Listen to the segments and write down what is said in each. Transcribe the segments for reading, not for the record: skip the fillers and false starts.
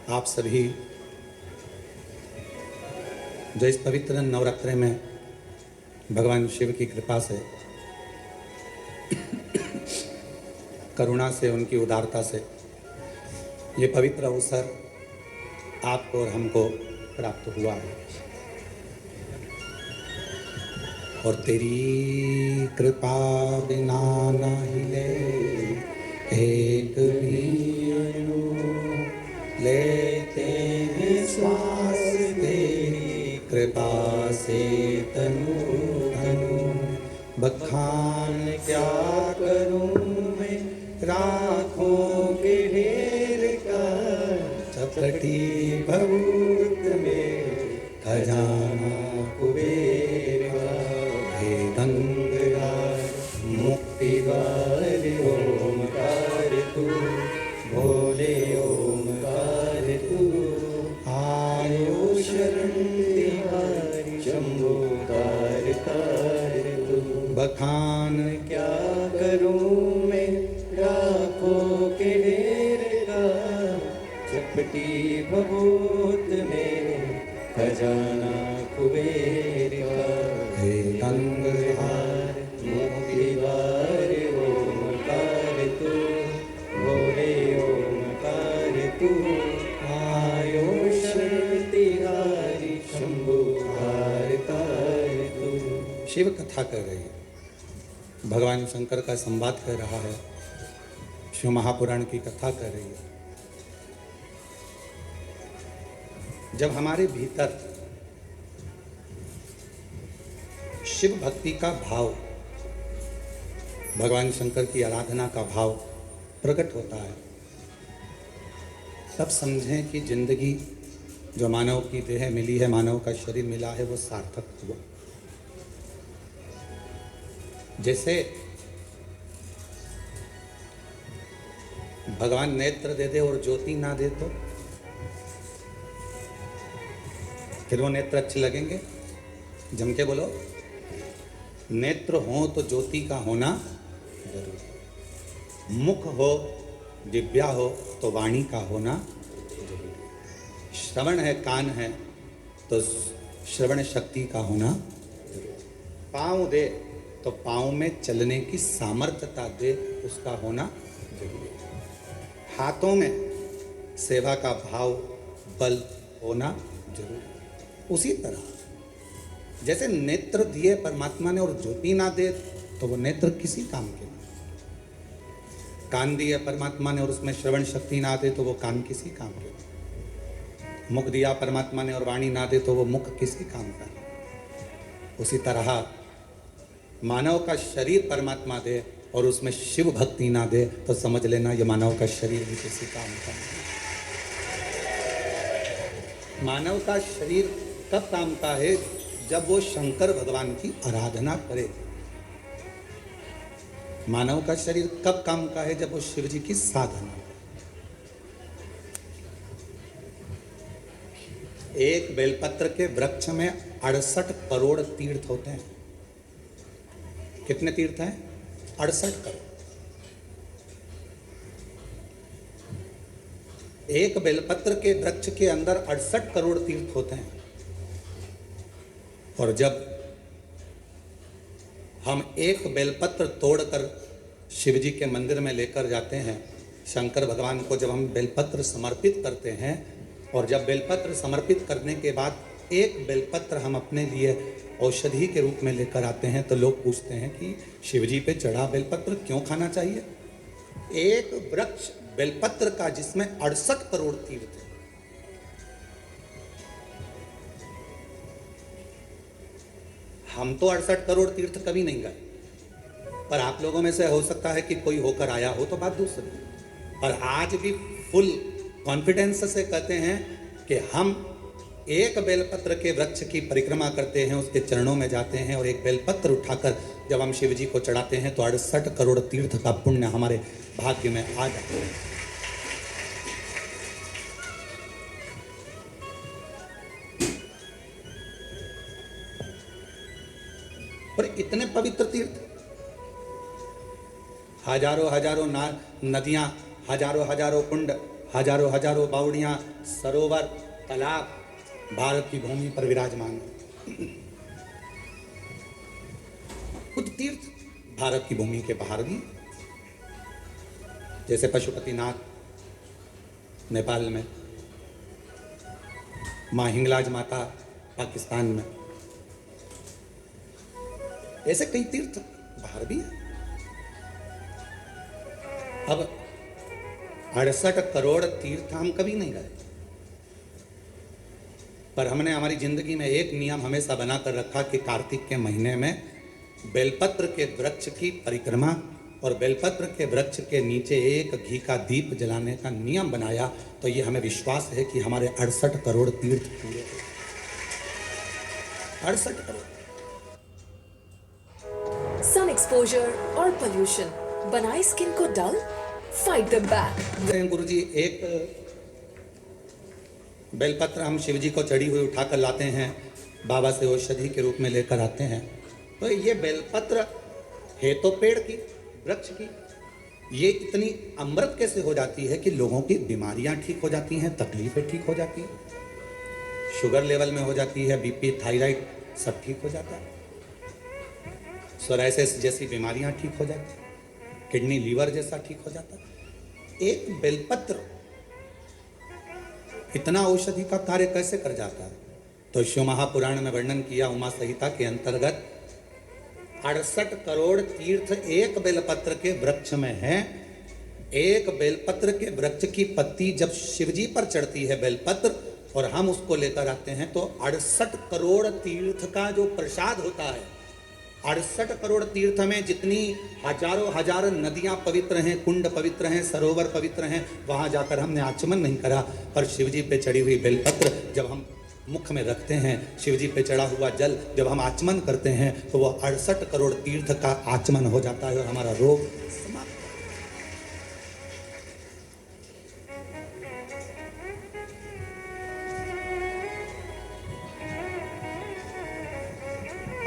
आप सभी जो इस पवित्र नवरात्रि में भगवान शिव की कृपा से, करुणा से, उनकी उदारता से ये पवित्र अवसर आपको और हमको प्राप्त हुआ है। और तेरी कृपा बिना ना हिले एक भी अणु, लेते हैं श्वास तेरी कृपा से तनु तनु। बखान क्या करूं मैं राखों के ढेर का, चपटी भभूत में खजाना कुबेर का। हे गंगाधर मुक्ति द्वार ओमकार तू, भोले ओमकार तू। आयो शरण तिहारी शंभो कार कार तू। बखान क्या करूं मैं राखों के ढेर का, चपटी भभूत में खजाना कुबेर का। हे गंगाधर मुक्ति द्वार ओमकार तू, भोले ओमकार तू। आयो शरण तिहारी शंभो कार कार तू। शिव कथा कर रही है, भगवान शंकर का संवाद कर रहा है, शिव महापुराण की कथा कर रही है। जब हमारे भीतर शिव भक्ति का भाव, भगवान शंकर की आराधना का भाव प्रकट होता है, तब समझें कि जिंदगी जो मानव की देह मिली है, मानव का शरीर मिला है, वो सार्थक हुआ। जैसे भगवान नेत्र दे दे और ज्योति ना दे तो फिर वो नेत्र अच्छे लगेंगे? जम के बोलो। नेत्र हो तो ज्योति का होना जरूरी। मुख हो, दिव्या हो तो वाणी का होना जरूरी। श्रवण है, कान है तो श्रवण शक्ति का होना जरूरी। पाँव दे तो पाँव में चलने की सामर्थ्यता दे, उसका होना जरूरी। हाथों में सेवा का भाव, बल होना जरूरी। उसी तरह जैसे नेत्र दिए परमात्मा ने और ज्योति ना दे तो वो नेत्र किसी काम के नहीं। कान दिए परमात्मा ने और उसमें श्रवण शक्ति ना दे तो वो कान किसी काम के नहीं। मुख दिया परमात्मा ने और वाणी ना दे तो वो मुख किसी काम का नहीं। उसी तरह मानव का शरीर परमात्मा दे और उसमें शिव भक्ति ना दे तो समझ लेना ये मानव का शरीर भी किसी काम का नहीं। मानव का शरीर कब काम का है? जब वो शंकर भगवान की आराधना करे। मानव का शरीर कब काम का है? जब वो शिव जी की साधना करे। एक बेलपत्र के वृक्ष में 68 करोड़ तीर्थ होते हैं। कितने तीर्थ हैं? 68 करोड़। एक बेलपत्र के वृक्ष के अंदर 68 करोड़ तीर्थ होते हैं। और जब हम एक बेलपत्र तोड़कर शिव जी के मंदिर में लेकर जाते हैं, शंकर भगवान को जब हम बेलपत्र समर्पित करते हैं, और जब बेलपत्र समर्पित करने के बाद एक बेलपत्र हम अपने लिए औषधि के रूप में लेकर आते हैं, तो लोग पूछते हैं कि शिव जी पे चढ़ा बेलपत्र क्यों खाना चाहिए? एक वृक्ष बेलपत्र का जिसमें 68 करोड़ तीर्थ है। हम तो 68 करोड़ तीर्थ कभी नहीं गए, पर आप लोगों में से हो सकता है कि कोई होकर आया हो, तो बात दूसरी। और आज भी फुल कॉन्फिडेंस से कहते हैं कि हम एक बेलपत्र के वृक्ष की परिक्रमा करते हैं, उसके चरणों में जाते हैं और एक बेलपत्र उठाकर जब हम शिव जी को चढ़ाते हैं तो 68 करोड़ तीर्थ का पुण्य हमारे भाग्य में आ जाता है। और इतने पवित्र तीर्थ, हजारों हजारों नदियां, हजारों हजारों कुंड, हजारों हजारों बावड़ियां, सरोवर, तालाब भारत की भूमि पर विराजमान हैं। कुछ तीर्थ भारत की भूमि के बाहर भी, जैसे पशुपतिनाथ नेपाल में, माँ हिंगलाज माता पाकिस्तान में, ऐसे कई तीर्थ बाहर भी हैं। अब 68 करोड़ तीर्थ हम कभी नहीं गए, पर हमने हमारी जिंदगी में एक नियम हमेशा बनाकर रखा कि कार्तिक के महीने में बेलपत्र के वृक्ष की परिक्रमा और बेलपत्र के वृक्ष के नीचे एक घी का दीप जलाने का नियम बनाया। तो ये हमें विश्वास है कि हमारे 68 करोड़ तीर्थ पूरे, 68 करोड़। सन एक्सपोजर और पोल्यूशन बनाए स्किन को डल, फाइट द बैक। गुरुजी, एक बेलपत्र हम शिव जी को चढ़ी हुई उठाकर लाते हैं, बाबा से औषधि के रूप में लेकर आते हैं। तो ये बेलपत्र है तो पेड़ की, वृक्ष की, ये इतनी अमृत कैसे हो जाती है कि लोगों की बीमारियां ठीक हो जाती हैं, तकलीफें ठीक हो जाती हैं, शुगर लेवल में हो जाती है, बीपी, थायराइड सब ठीक हो जाता है, सोराइसिस जैसी बीमारियां ठीक हो जाती हैं, किडनी लीवर जैसा ठीक हो जाता है। एक बेलपत्र इतना औषधि का कार्य कैसे कर जाता है? तो शिव महापुराण में वर्णन किया, उमा संहिता के अंतर्गत 68 करोड़ तीर्थ एक बेलपत्र के वृक्ष में है। एक बेलपत्र के वृक्ष की पत्ती जब शिवजी पर चढ़ती है बेलपत्र, और हम उसको लेकर आते हैं, तो 68 करोड़ तीर्थ का जो प्रसाद होता है, 68 करोड़ तीर्थ में जितनी हजारों हजार नदियां पवित्र हैं, कुंड पवित्र हैं, सरोवर पवित्र हैं, वहां जाकर हमने आचमन नहीं करा, पर शिवजी पे चढ़ी हुई बेलपत्र जब हम मुख में रखते हैं, शिवजी पे चढ़ा हुआ जल जब हम आचमन करते हैं, तो वो 68 करोड़ तीर्थ का आचमन हो जाता है और हमारा रोग समाप्त।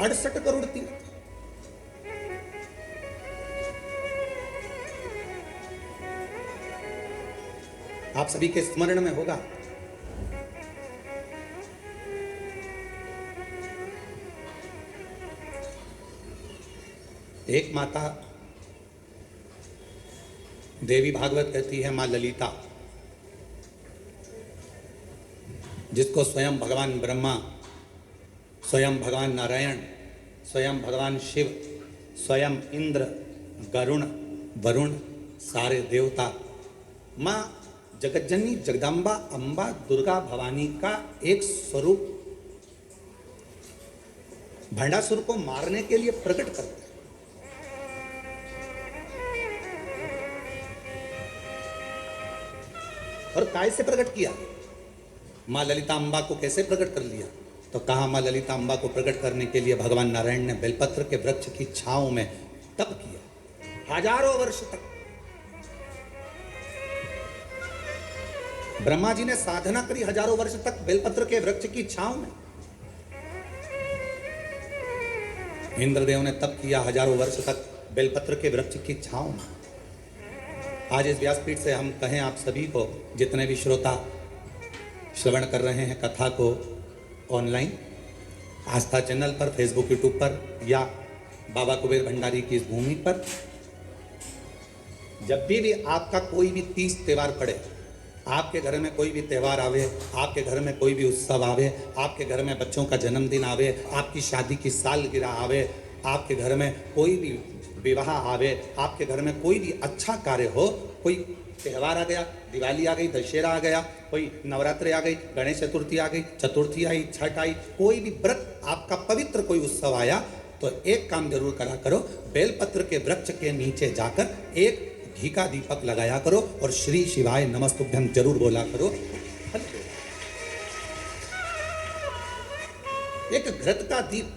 68 करोड़ तीर्थ। आप सभी के स्मरण में होगा, एक माता देवी भागवत कहती है, मां ललिता, जिसको स्वयं भगवान ब्रह्मा, स्वयं भगवान नारायण, स्वयं भगवान शिव, स्वयं इंद्र, गरुण, वरुण, सारे देवता, मां जगज्जननी जगदम्बा अम्बा दुर्गा भवानी का एक स्वरूप भंडासुर को मारने के लिए प्रकट करते हैं। और काय से प्रकट किया? मां ललिता अम्बा को कैसे प्रकट कर लिया? तो कहा, मां ललिता अम्बा को प्रकट करने के लिए भगवान नारायण ने बेलपत्र के वृक्ष की छांव में तप किया हजारों वर्ष तक। ब्रह्मा जी ने साधना करी हजारों वर्ष तक बेलपत्र के वृक्ष की छांव में। इंद्रदेव ने तप किया हजारों वर्ष तक बेलपत्र के वृक्ष की छांव में। आज इस व्यासपीठ से हम कहें आप सभी को, जितने भी श्रोता श्रवण कर रहे हैं कथा को ऑनलाइन, आस्था चैनल पर, फेसबुक, यूट्यूब पर, या बाबा कुबेर भंडारी की इस भूमि पर, जब भी आपका कोई भी तीज त्योहार पड़े, आपके घर में कोई भी त्यौहार आवे, आपके घर में कोई भी उत्सव आवे, आपके घर में बच्चों का जन्मदिन आवे, आपकी शादी की सालगिरह आवे, आपके घर में कोई भी विवाह आवे, आपके घर में कोई भी अच्छा कार्य हो, कोई त्यौहार आ गया, दिवाली आ गई, दशहरा आ गया, कोई नवरात्रि आ गई, गणेश चतुर्थी आ गई, चतुर्थी आई, छठ आई, कोई भी व्रत आपका पवित्र कोई उत्सव आया, तो एक काम जरूर करा करो, बेलपत्र के वृक्ष के नीचे जाकर एक घी का दीपक लगाया करो और श्री शिवाय नमस्तुभ्यं जरूर बोला करो। एक घृत का दीप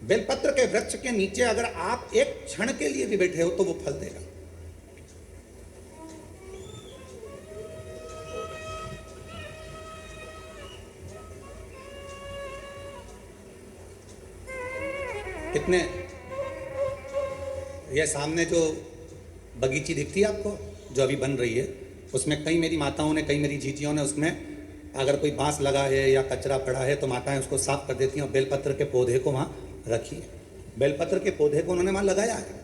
बेलपत्र के वृक्ष के नीचे अगर आप एक क्षण के लिए भी बैठे हो तो वो फल देगा। कितने, ये सामने जो बगीची दिखती है आपको, जो अभी बन रही है, उसमें कई मेरी माताओं ने, कई मेरी जीजियों ने उसमें अगर कोई बांस लगा है या कचरा पड़ा है तो माताएं उसको साफ कर देती हैं और बेलपत्र के पौधे को वहाँ रखी है। बेलपत्र के पौधे को उन्होंने वहाँ लगाया है।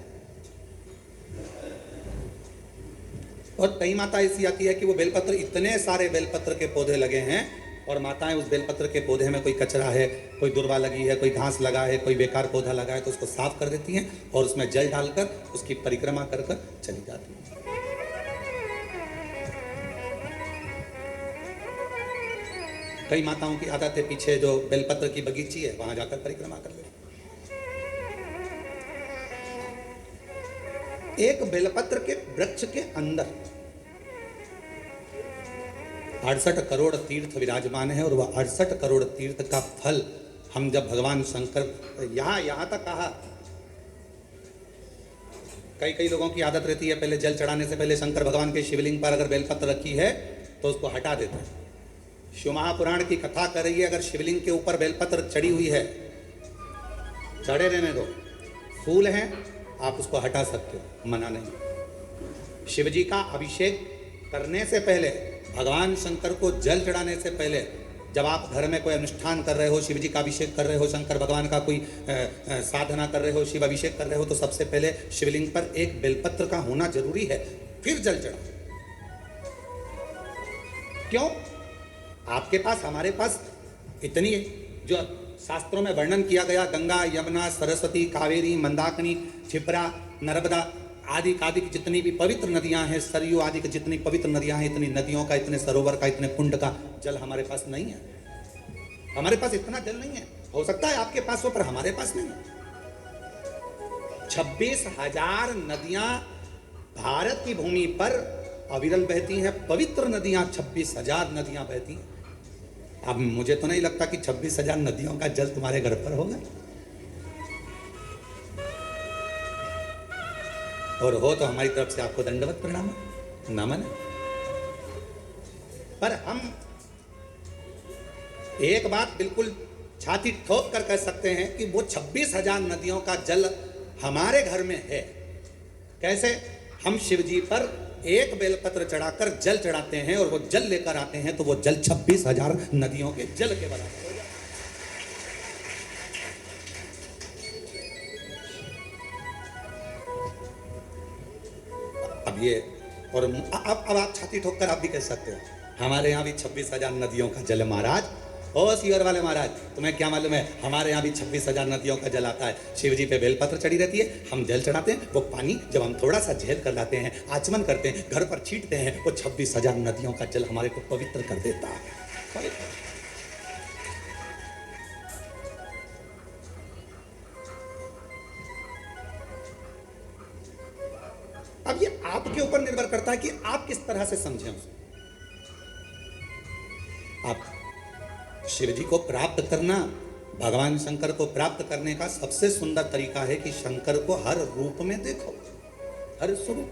और कई माता ऐसी आती है कि वो बेलपत्र, इतने सारे बेलपत्र के पौधे लगे हैं और माताएं उस बेलपत्र के पौधे में कोई कचरा है, कोई दुर्वा लगी है, कोई घास लगा है, कोई बेकार पौधा लगा है तो उसको साफ कर देती हैं और उसमें जल डालकर उसकी परिक्रमा कर कर चली जाती हैं। कई माताओं की आदत है पीछे जो बेलपत्र की बगीची है वहां जाकर परिक्रमा कर ले। एक बेलपत्र के वृक्ष के अंदर 68 करोड़ तीर्थ विराजमान है और वह 68 करोड़ तीर्थ का फल हम जब भगवान शंकर यहां तक कहा, कई लोगों की आदत रहती है पहले जल चढ़ाने से पहले शंकर भगवान के शिवलिंग पर अगर बेलपत्र रखी है तो उसको हटा देते हैं। शिव महापुराण की कथा कर रही है, अगर शिवलिंग के ऊपर बेलपत्र चढ़ी हुई है, चढ़े रहने दो, फूल हैं, आप उसको हटा सकते हो, मना नहीं। शिव जी का अभिषेक करने से पहले, भगवान शंकर को जल चढ़ाने से पहले, जब आप घर में कोई अनुष्ठान कर रहे हो, शिव जी का अभिषेक कर रहे हो, शंकर भगवान का कोई साधना कर रहे हो, शिव अभिषेक कर रहे हो, तो सबसे पहले शिवलिंग पर एक बेलपत्र का होना जरूरी है, फिर जल चढ़ाओ। क्यों? आपके पास, हमारे पास इतनी जो शास्त्रों में वर्णन किया गया, गंगा, यमुना, सरस्वती, कावेरी, मंदाकिनी, क्षिप्रा, नर्मदा आदि आदि की जितनी भी पवित्र नदियां हैं, सरयू आदि की जितनी पवित्र नदियां हैं, इतनी नदियों का, इतने सरोवर का, इतने कुंड का जल हमारे पास नहीं है। हमारे पास इतना जल नहीं है। हो सकता है आपके पास हो, पर हमारे पास नहीं है। 26,000 नदियां भारत की भूमि पर अविरल बहती हैं, पवित्र नदियां 26,000 नदियां बहती हैं। अब मुझे तो नहीं लगता कि 26,000 नदियों का जल तुम्हारे घर पर होगा, और हो तो हमारी तरफ से आपको दंडवत प्रणाम, नमन। पर हम एक बात बिल्कुल छाती ठोक कर कह सकते हैं कि वो 26,000 नदियों का जल हमारे घर में है। कैसे? हम शिव जी पर एक बेलपत्र चढ़ाकर जल चढ़ाते हैं और वो जल लेकर आते हैं तो वो जल 26,000 नदियों के जल के बराबर हो जाता है। अब ये, और अब आप छाती ठोक कर आप भी कह सकते हो हमारे यहाँ भी 26,000 नदियों का जल है महाराज। ओ सीवर वाले महाराज, तुम्हें क्या मालूम है, हमारे यहाँ भी 26,000 नदियों का जल आता है। शिव जी पे बेलपत्र चढ़ी रहती है, हम जल चढ़ाते हैं, वो पानी जब हम थोड़ा सा झेल कर लाते हैं, आचमन करते हैं, घर पर छींटते हैं, वो 26,000 नदियों का जल हमारे को पवित्र कर देता है। अब ये आपके ऊपर निर्भर करता है कि आप किस तरह से समझें उसे। आप शिव जी को प्राप्त करना, भगवान शंकर को प्राप्त करने का सबसे सुंदर तरीका है कि शंकर को हर रूप में देखो, हर स्वरूप।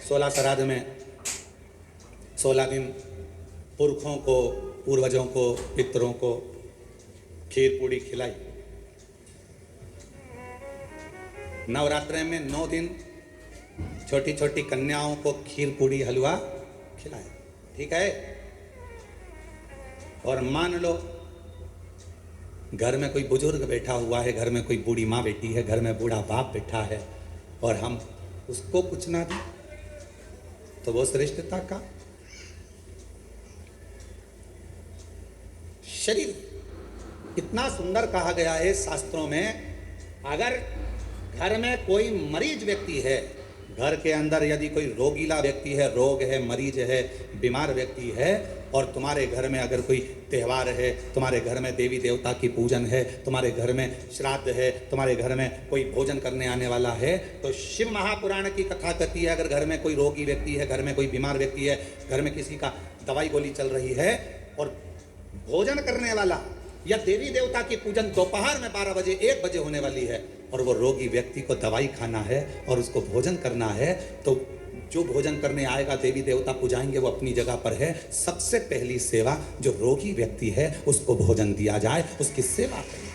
सोलह श्राद्ध में 16 दिन पुरखों को, पूर्वजों को, पितरों को खीर पूड़ी खिलाई। नवरात्रि में 9 दिन छोटी छोटी कन्याओं को खीर पूड़ी हलवा खिलाए, ठीक है। और मान लो घर में कोई बुजुर्ग बैठा हुआ है, घर में कोई बूढ़ी माँ बैठी है, घर में बूढ़ा बाप बैठा है, और हम उसको कुछ ना दें तो वो श्रेष्ठता का शरीर। इतना सुंदर कहा गया है शास्त्रों में, अगर घर में कोई मरीज व्यक्ति है, घर के अंदर यदि कोई रोगीला व्यक्ति है, रोग है, मरीज है, बीमार व्यक्ति है, और तुम्हारे घर में अगर कोई त्यौहार है, तुम्हारे घर में देवी देवता की पूजन है, तुम्हारे घर में श्राद्ध है, तुम्हारे घर में कोई भोजन करने आने वाला है, तो शिव महापुराण की कथा कहती है, अगर घर में कोई रोगी व्यक्ति है, घर में कोई बीमार व्यक्ति है, घर में किसी का दवाई गोली चल रही है, और भोजन करने वाला या देवी देवता की पूजन दोपहर में 12 बजे 1 बजे होने वाली है, और वो रोगी व्यक्ति को दवाई खाना है और उसको भोजन करना है, तो जो भोजन करने आएगा, देवी देवता पुजाएंगे, वो अपनी जगह पर है। सबसे पहली सेवा जो रोगी व्यक्ति है उसको भोजन दिया जाए, उसकी सेवा करें।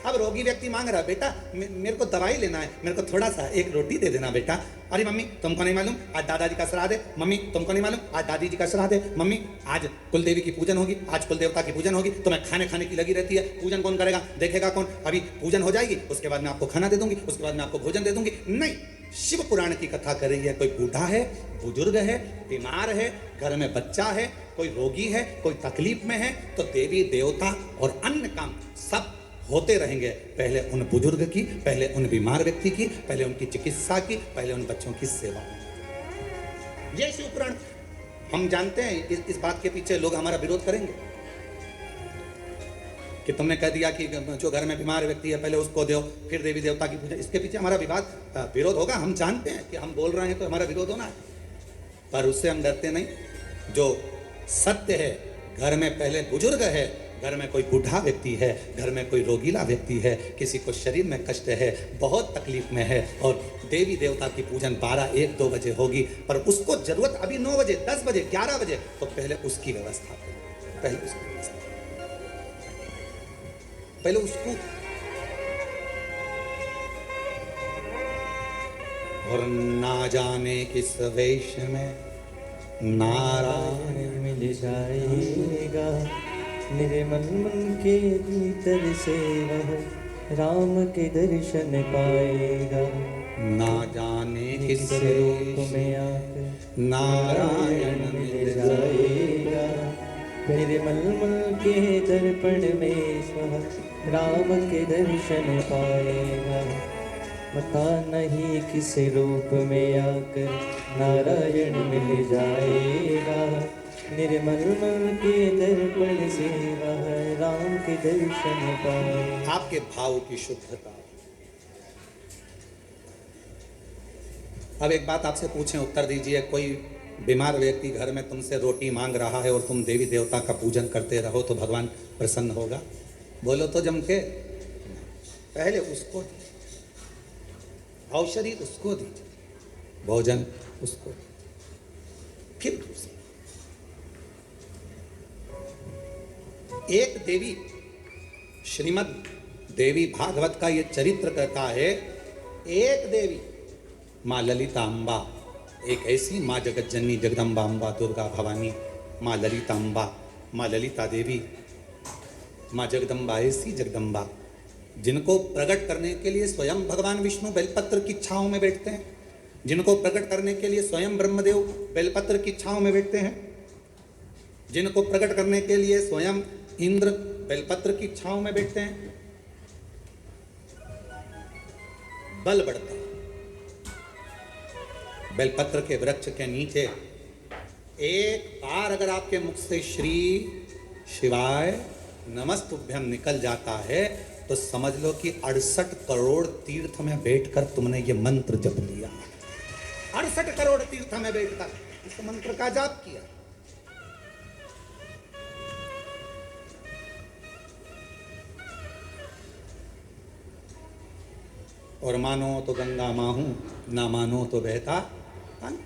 अब रोगी व्यक्ति मांग रहा है, बेटा मेरे को दवाई लेना है, मेरे को थोड़ा सा एक रोटी दे देना बेटा। अरे मम्मी तुमको नहीं मालूम आज दादाजी का श्राद्ध है, मम्मी तुमको नहीं मालूम आज दादी जी का श्राद्ध है, मम्मी आज कुलदेवी की पूजन होगी, आज कुल देवता की पूजन होगी, तो मैं खाने की लगी रहती है। पूजन कौन करेगा, देखेगा कौन? अभी पूजन हो जाएगी, उसके बाद मैं आपको खाना दे दूंगी, उसके बाद मैं आपको भोजन दे दूंगी। नहीं, शिव पुराण की कथा कर रही है। कोई बूढ़ा है, बुजुर्ग है, बीमार है, घर में बच्चा है, कोई रोगी है, कोई तकलीफ में है, तो देवी देवता और अन्य काम सब होते रहेंगे। पहले उन बुजुर्ग की, पहले उन बीमार व्यक्ति की, पहले उनकी चिकित्सा की, पहले उन बच्चों की सेवा। ये शिव पुराण। हम जानते हैं इस बात के पीछे लोग हमारा विरोध करेंगे कि तुमने कह दिया कि जो घर में बीमार व्यक्ति है पहले उसको दो, फिर देवी देवता की पूजा। इसके पीछे हमारा विरोध होगा। हम जानते हैं कि हम बोल रहे हैं तो हमारा विरोध होना है, पर उससे हम डरते नहीं। जो सत्य है, घर में पहले बुजुर्ग है, घर में कोई बूढ़ा व्यक्ति है, घर में कोई रोगीला व्यक्ति है, किसी को शरीर में कष्ट है, बहुत तकलीफ में है, और देवी देवता की पूजन 12, 1, 2 बजे होगी, पर उसको जरूरत अभी 9 बजे, 10 बजे, 11 बजे, तो पहले उसकी व्यवस्था करो, पहले उसकी व्यवस्था, पहले उसको। और ना जाने किस वेश में नारायण मिल जाएगा, निर्मल मन के भीतर से वह राम के दर्शन पाएगा। ना जाने किस रूप में आकर नारायण मिल जाएगा, निर्मल मन के दर्पण में वह राम के दर्शन पाएगा। पता नहीं किस रूप में आकर नारायण मिल जाएगा, निर्मल मन के दर्पण से वह राम के दर्शन पाएगा। आपके भाव की शुद्धता। अब एक बात आपसे पूछें, उत्तर दीजिए। कोई बीमार व्यक्ति घर में तुमसे रोटी मांग रहा है और तुम देवी देवता का पूजन करते रहो तो भगवान प्रसन्न होगा? बोलो तो जम के। पहले उसको दीजिए, औषधि उसको दीजिए, भोजन उसको दीजिए, फिर दूसरे। एक देवी, श्रीमद् देवी भागवत का ये चरित्र कहता है, एक देवी माँ ललिता अम्बा, एक ऐसी माँ जगत जननी जगदम्बा अम्बा दुर्गा भवानी, माँ ललिता अम्बा, माँ ललिता देवी, माँ जगदम्बा, ऐसी जगदम्बा जिनको प्रकट करने के लिए स्वयं भगवान विष्णु बेलपत्र की छांव में बैठते हैं, जिनको प्रकट करने के लिए स्वयं ब्रह्मदेव बेलपत्र की छांव में बैठते हैं, जिनको प्रकट करने के लिए स्वयं इंद्र बेलपत्र की छांव में बैठते हैं, बल बढ़ता है। बेलपत्र के वृक्ष के नीचे एक बार अगर आपके मुख से श्री शिवाय नमस्तुभ्यम निकल जाता है तो समझ लो कि 68 करोड़ तीर्थ में बैठकर तुमने ये मंत्र जप लिया। 68 करोड़ तीर्थ में बैठकर इस मंत्र का जाप किया। और मानो तो गंगा माहूं, ना मानो तो बहता पानी।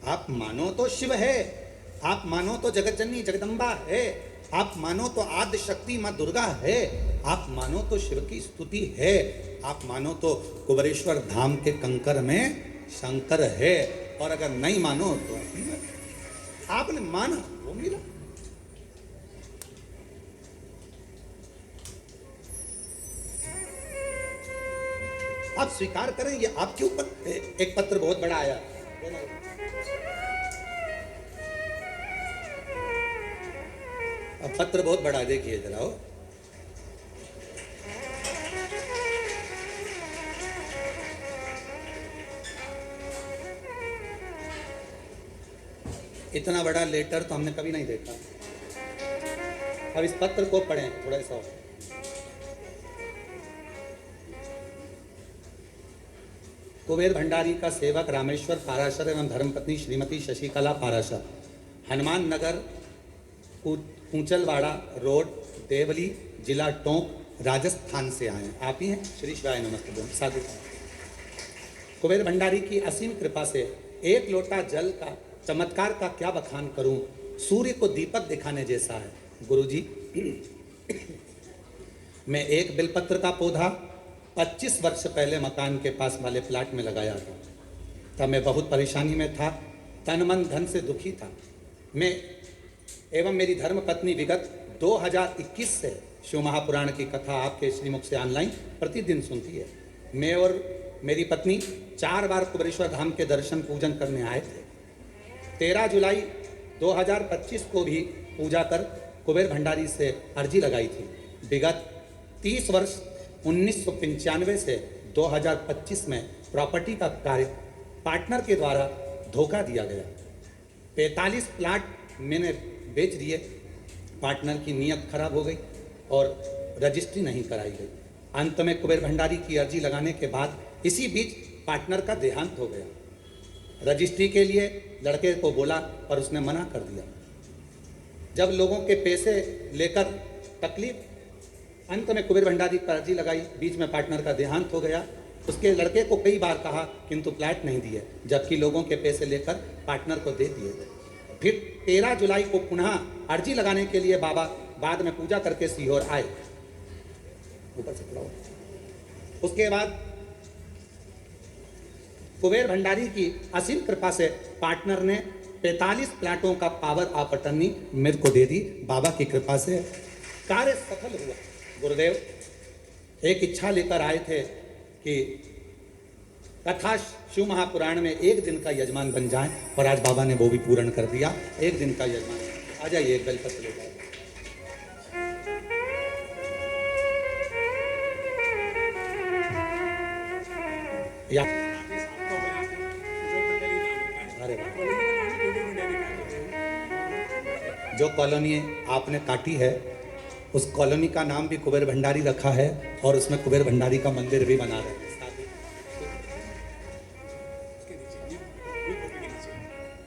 आप मानो तो शिव है, आप मानो तो जगत जननी जगदम्बा है, आप मानो तो आद्य शक्ति माँ दुर्गा है, आप मानो तो शिव की स्तुति है, आप मानो तो कुबरेश्वर धाम के कंकर में शंकर है, और अगर नहीं मानो तो आपने माना वो मिला। आप स्वीकार करें, ये आपके ऊपर। एक पत्र बहुत बड़ा आया, अब पत्र बहुत बड़ा, देखिए जरा। हो इतना बड़ा लेटर तो हमने कभी नहीं देखा। अब इस पत्र को पढ़ें थोड़ा सा। कुबेर भंडारी का सेवक रामेश्वर पाराशर एवं धर्मपत्नी श्रीमती शशिकला पाराशर, हनुमान नगर, कुंचलवाड़ा रोड, देवली, जिला टोंक, राजस्थान से आए। आप ही हैं? श्री शिवाय नमस्ते। साधु। कुबेर भंडारी की असीम कृपा से एक लोटा जल का चमत्कार का क्या बखान करूं, सूर्य को दीपक दिखाने जैसा है। गुरुजी, मैं एक बेलपत्र का पौधा 25 वर्ष पहले मकान के पास वाले प्लाट में लगाया था। तब मैं बहुत परेशानी में था, तन मन धन से दुखी था। मैं एवं मेरी धर्म पत्नी विगत 2021 से शिव महापुराण की कथा आपके श्रीमुख से ऑनलाइन प्रतिदिन सुनती है। मैं और मेरी पत्नी 4 बार कुबेरेश्वर धाम के दर्शन पूजन करने आए थे। 13 जुलाई 2025 को भी पूजा कर कुबेर भंडारी से अर्जी लगाई थी। विगत 30 वर्ष 1995 से 2025 में प्रॉपर्टी का कार्य पार्टनर के द्वारा धोखा दिया गया। 45 प्लाट मैंने बेच दिए। पार्टनर की नीयत खराब हो गई और रजिस्ट्री नहीं कराई गई। अंत में कुबेर भंडारी की अर्जी लगाने के बाद इसी बीच पार्टनर का देहांत हो गया। रजिस्ट्री के लिए लड़के को बोला पर उसने मना कर दिया। जब लोगों के पैसे लेकर तकलीफ, अंत में कुबेर भंडारी पर अर्जी लगाई, बीच में पार्टनर का देहांत हो गया। उसके लड़के को कई बार कहा किंतु फ्लैट नहीं दिए, जबकि लोगों के पैसे लेकर पार्टनर को दे दिए। फिर 13 जुलाई को पुनः अर्जी लगाने के लिए बाबा बाद में पूजा करके सीहोर आए। ऊपर से खड़ा हो। उसके बाद कुबेर भंडारी की असीम कृपा से पार्टनर ने 45 प्लाटों का पावर ऑफ अटर्नी मेरे को दे दी। बाबा की कृपा से कार्य सफल हुआ। गुरुदेव एक इच्छा लेकर आए थे कि कथा शिव महापुराण में एक दिन का यजमान बन जाए, और आज बाबा ने वो भी पूर्ण कर दिया। एक दिन का यजमान। आ जाइए, एक बेलपत्र ले जाए। या अरे जो कॉलोनी आपने काटी है उस कॉलोनी का नाम भी कुबेर भंडारी रखा है, और उसमें कुबेर भंडारी का मंदिर भी बना रहे हैं।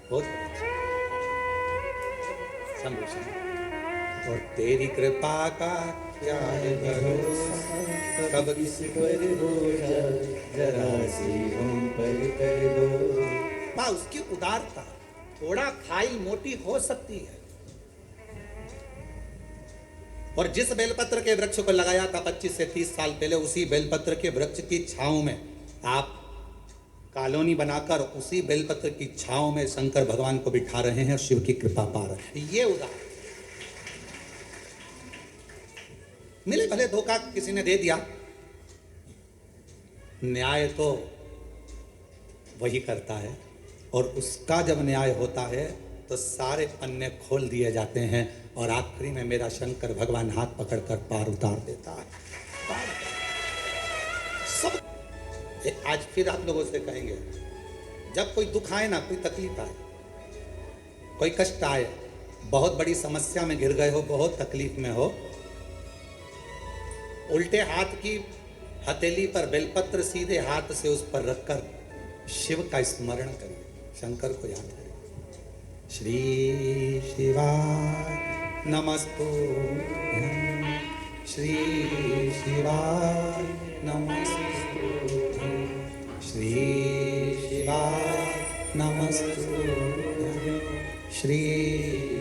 बहुत और तेरी कृपा का क्या है भरोसा, कब किस पर हो जाए जरा सी हम पर कर दो। बा उसकी उदारता थोड़ा खाई मोटी हो सकती है। और जिस बेलपत्र के वृक्ष को लगाया था 25 से 30 साल पहले, उसी बेलपत्र के वृक्ष की छांव में आप कॉलोनी बनाकर उसी बेलपत्र की छांव में शंकर भगवान को बिठा रहे हैं और शिव की कृपा पा रहे हैं। ये उदाहरण मिले भले धोखा किसी ने दे दिया, न्याय तो वही करता है, और उसका जब न्याय होता है तो सारे पन्ने खोल दिए जाते हैं, और आखिरी में मेरा शंकर भगवान हाथ पकड़कर पार उतार देता है। सब आज फिर आप लोगों से कहेंगे, जब कोई दुख आए ना, कोई तकलीफ आए, कोई कष्ट आए, बहुत बड़ी समस्या में घिर गए हो, बहुत तकलीफ में हो, उल्टे हाथ की हथेली पर बेलपत्र सीधे हाथ से उस पर रखकर शिव का स्मरण करिए, शंकर को याद करिए। श्री शिवाय नमस्तुभ्यं, श्री शिवाय नमस्तुभ्यं, श्री शिवाय नमस्तुभ्यं, श्री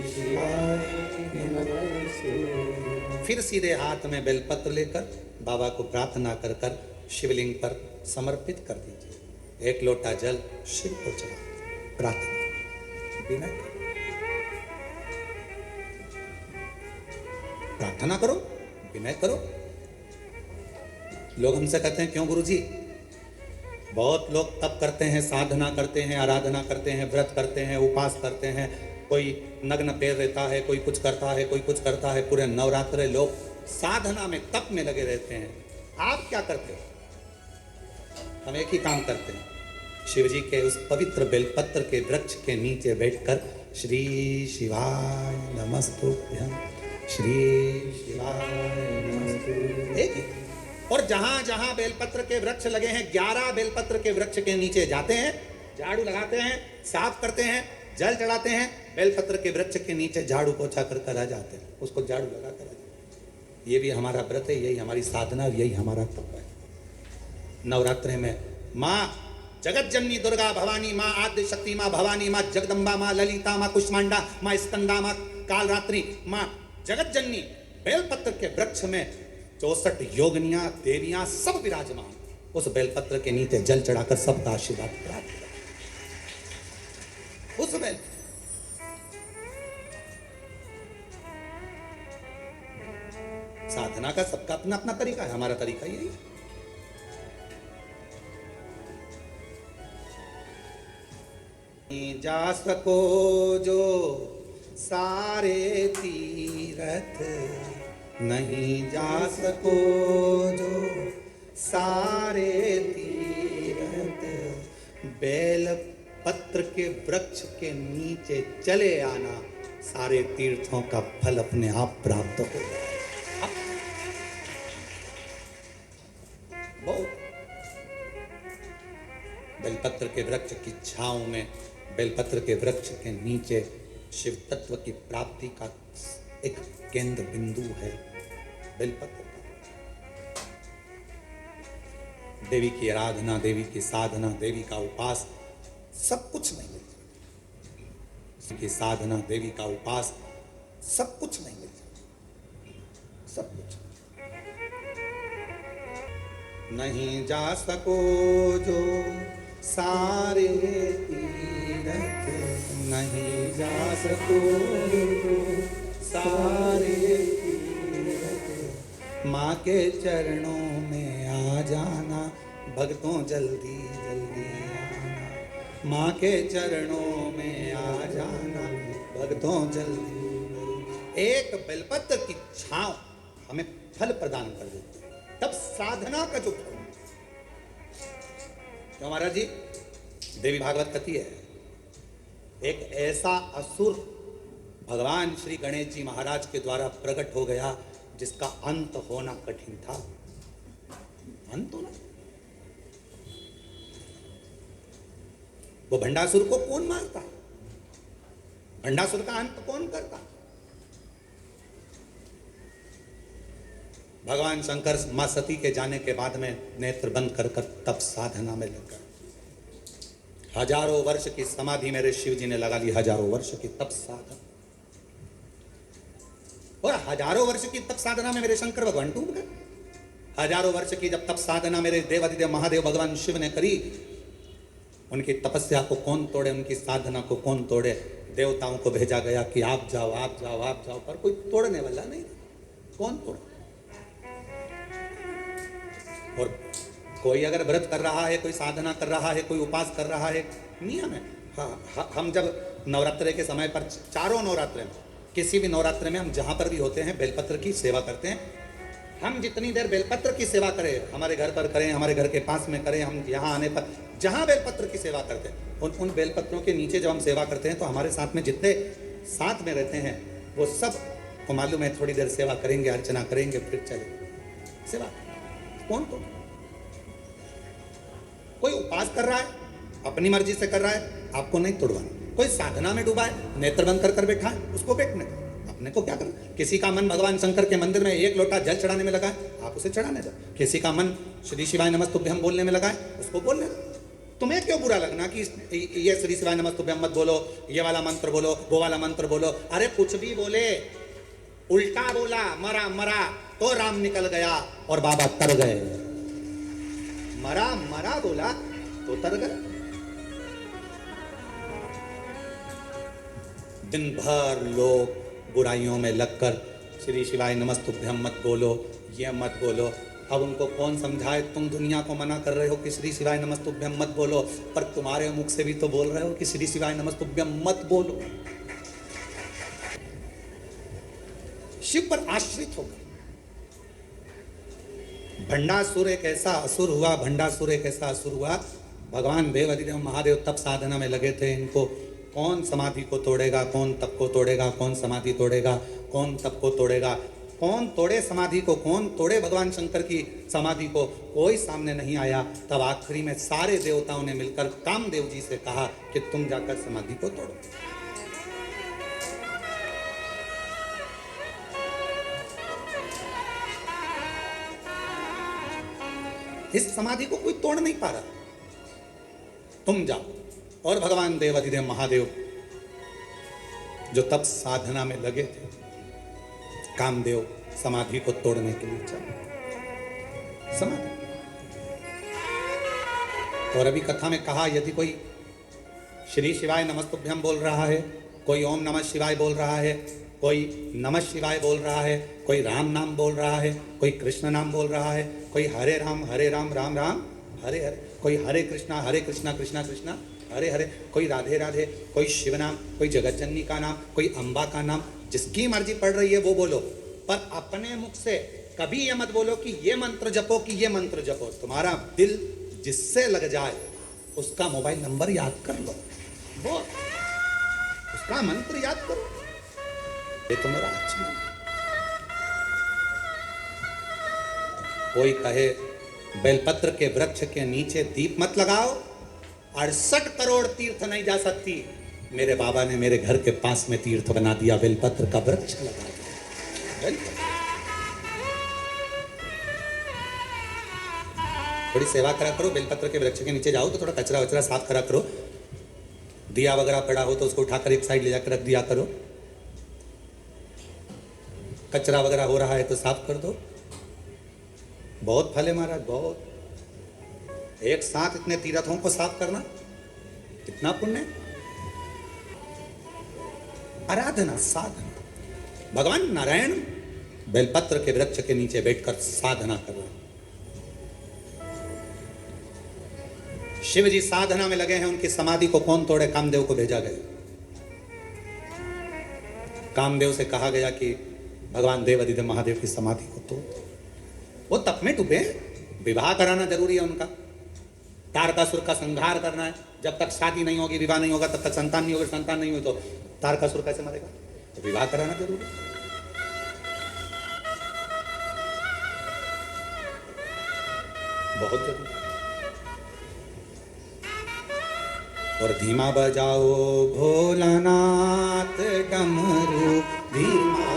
शिवाय नमस्तुभ्यं। फिर सीधे हाथ में बेलपत्र लेकर बाबा को प्रार्थना कर कर शिवलिंग पर समर्पित कर दीजिए। एक लोटा जल शिव को चढ़ा, प्रार्थना बिना प्रार्थना करो, विनय करो। लोग हमसे कहते हैं, क्यों गुरुजी? बहुत लोग तप करते हैं, साधना करते हैं, आराधना करते हैं, व्रत करते हैं, उपवास करते हैं, कोई नग्न पैर रहता है, कोई कुछ करता है, कोई कुछ करता है। पूरे नवरात्रे लोग साधना में, तप में लगे रहते हैं। आप क्या करते हो? हम एक ही काम करते हैं, शिव जी के उस पवित्र बेलपत्र के वृक्ष के नीचे बैठकर श्री शिवाय नमस्तुभ्यं, श्री शिवाय नमस्तुभ्यं। और जहां जहां बेलपत्र के वृक्ष लगे हैं, 11 बेलपत्र के वृक्ष के नीचे जाते हैं, झाड़ू लगाते हैं, साफ करते हैं, जल चढ़ाते हैं, बेलपत्र के वृक्ष के नीचे झाड़ू पोछा कर आ जाते हैं, उसको झाड़ू लगा कर आ जाते हैं। ये भी हमारा व्रत है, यही हमारी साधना, यही हमारा तप है। नवरात्रि में माँ जगत जननी दुर्गा भवानी, माँ आद्य शक्ति, माँ भवानी, माँ जगदम्बा, माँ ललिता, माँ कुष्मांडा, माँ स्कंदा, माँ कालरात्रि, माँ जगत जननी बेलपत्र के वृक्ष में 64 योगनियां देवियां सब विराजमान उस बेलपत्र के नीचे जल चढ़ाकर सबका आशीर्वाद प्राप्त करें। उस बेल साधना का सबका अपना अपना तरीका है, हमारा तरीका यही है। जा सको जो सारे तीरथ, नहीं जा सको जो सारे तीरथ, बेल पत्र के वृक्ष के नीचे चले आना, सारे तीर्थों का फल अपने आप प्राप्त हो जाए। बेलपत्र के वृक्ष की छांव में, बेलपत्र के वृक्ष के नीचे शिव तत्व की प्राप्ति का एक केंद्र बिंदु है बेलपत्र का। देवी की आराधना, देवी की साधना, देवी का उपास सब कुछ नहीं मिलता। देवी की साधना, देवी का उपास सब कुछ नहीं मिलता, सब कुछ नहीं जा सको जो सारे तीरथ, नहीं जा सको जो सारे तीरथ, माँ के चरणों में आ जाना, भक्तों जल्दी जल्दी आना, माँ के चरणों में आ जाना, भक्तों जल्दी। एक बेलपत्र की छांव हमें फल प्रदान कर देती है, तब साधना का जो फल। क्यों महाराज जी, देवी भागवत कथी है, एक ऐसा असुर भगवान श्री गणेश जी महाराज के द्वारा प्रकट हो गया जिसका अंत होना कठिन था। अंत होना, वो भंडासुर को कौन मारता, भंडासुर का अंत कौन करता? भगवान शंकर मां सती के जाने के बाद में नेत्र बंद कर तप साधना में लग गए। हजारों वर्ष की समाधि मेरे शिव जी ने लगा ली, हजारों वर्ष की तप साधना, और हजारों वर्ष की तप साधना में मेरे शंकर भगवान डूब गए। हजारों वर्ष की जब तप साधना मेरे देवाधिदेव महादेव भगवान शिव ने करी, उनकी तपस्या को कौन तोड़े, उनकी साधना को कौन तोड़े? देवताओं को भेजा गया कि आप जाओ आप जाओ आप जाओ, पर कोई तोड़ने वाला नहीं, कौन तोड़े? और कोई अगर व्रत कर रहा है, कोई साधना कर रहा है, कोई उपास कर रहा है, नियम है। हाँ, हम जब नवरात्रे के समय पर, चारों नवरात्रे में, किसी भी नवरात्रे में हम जहाँ पर भी होते हैं बेलपत्र की सेवा करते हैं। हम जितनी देर बेलपत्र की सेवा करें, हमारे घर पर करें, हमारे घर के पास में करें, हम यहाँ आने पर जहाँ बेलपत्र की सेवा करते हैं, उन बेलपत्रों के नीचे जब हम सेवा करते हैं तो हमारे साथ में जितने साथ में रहते हैं वो सब को मालूम है थोड़ी देर सेवा करेंगे, अर्चना करेंगे, फिर चले सेवा। कौन तो कोई उपास कर रहा है, अपनी मर्जी से कर रहा है, आपको नहीं तोड़वाना। कोई साधना में डूबा है, नेत्र बंद कर बैठा है, उसको बैठने, अपने को क्या करना? किसी का मन भगवान शंकर के मंदिर में एक लोटा जल चढ़ाने में लगा है, आप उसे चढ़ाने दो। किसी का मन श्री शिवाय नमस्तुभ्यम बोलने में लगा है, उसको बोलने दो। तुम्हें क्यों बुरा लगना कि ये श्री शिवाय नमस्तुभ्यम मत बोलो, ये वाला मंत्र बोलो, वो वाला मंत्र बोलो? अरे कुछ भी बोले, उल्टा बोला, मरा मरा तो राम निकल गया और बाबा तर गए। मरा मरा बोला तो तर गए। दिन भर लोग बुराइयों में लगकर श्री शिवाय नमस्तुभ्यम मत बोलो, ये मत बोलो। अब उनको कौन समझाए? तुम दुनिया को मना कर रहे हो कि श्री शिवाय नमस्तुभ्यम मत बोलो, पर तुम्हारे मुख से भी तो बोल रहे हो कि श्री शिवाय नमस्तुभ्यम मत बोलो। शिव पर आश्रित होगा। भंडासुर एक ऐसा असुर हुआ, भंडासुर एक ऐसा असुर हुआ। भगवान देवाधिदेव महादेव तप साधना में लगे थे। इनको कौन समाधि को तोड़ेगा, कौन तप को तोड़ेगा, कौन समाधि तोड़ेगा, कौन तप को तोड़ेगा, कौन तोड़े समाधि को, कौन तोड़े भगवान शंकर की समाधि को? कोई सामने नहीं आया। तब आखिरी में सारे देवताओं ने मिलकर कामदेव जी से कहा कि तुम जाकर समाधि को तोड़ो। इस समाधि को कोई तोड़ नहीं पा रहा, तुम जाओ। और भगवान देवाधिदेव महादेव जो तप साधना में लगे थे, कामदेव समाधि को तोड़ने के लिए चले। समाधि। और अभी कथा में कहा, यदि कोई श्री शिवाय नमस्तुभ्यम बोल रहा है, कोई ओम नमः शिवाय बोल रहा है, कोई नमः शिवाय बोल रहा है, कोई राम नाम बोल रहा है, कोई कृष्ण नाम बोल रहा है, कोई हरे राम राम राम हरे हरे, कोई हरे कृष्णा कृष्णा कृष्णा हरे हरे, कोई राधे राधे, कोई शिव नाम, कोई जगत जननी का नाम, कोई अम्बा का नाम, जिसकी मर्जी पढ़ रही है वो बोलो, पर अपने मुख से कभी ये मत बोलो कि ये मंत्र जपो, कि ये मंत्र जपो। तुम्हारा दिल जिससे लग जाए उसका मोबाइल नंबर याद कर लो, वो उसका मंत्र याद करो, ये तो मेरा आचमन। कोई कहे बेलपत्र के वृक्ष के नीचे दीप मत लगाओ, 68 करोड़ तीर्थ नहीं जा सकती। मेरे बाबा ने मेरे घर के पास में तीर्थ बना दिया, बेलपत्र का वृक्ष लगा दिया। थोड़ी सेवा करा करो, बेलपत्र के वृक्ष के नीचे जाओ तो थोड़ा कचरा वचरा साफ करा करो, दिया वगैरह पड़ा हो तो उसको उठाकर एक साइड ले जाकर रख दिया करो, कचरा वगैरह हो रहा है तो साफ कर दो। बहुत फल है महाराज, बहुत। एक साथ इतने तीर्थों को साफ करना कितना पुण्य। आराधना, साधना। भगवान नारायण बेलपत्र के वृक्ष के नीचे बैठकर साधना कर रहे हैं। शिव जी साधना में लगे हैं, उनकी समाधि को कौन तोड़े? कामदेव को भेजा गया। कामदेव से कहा गया कि भगवान देव अधिदेव महादेव की समाधि को तोड़। वो तप में डूबे, विवाह कराना जरूरी है उनका, तारकासुर का संहार करना है। जब तक शादी नहीं होगी, विवाह नहीं होगा, तब तक संतान नहीं होगी, संतान नहीं हुई तो तारकासुर कैसे मरेगा? तो विवाह कराना जरूरी है। बहुत जरूरी। और धीमा बजाओ भोलानाथ डमरू, धीमा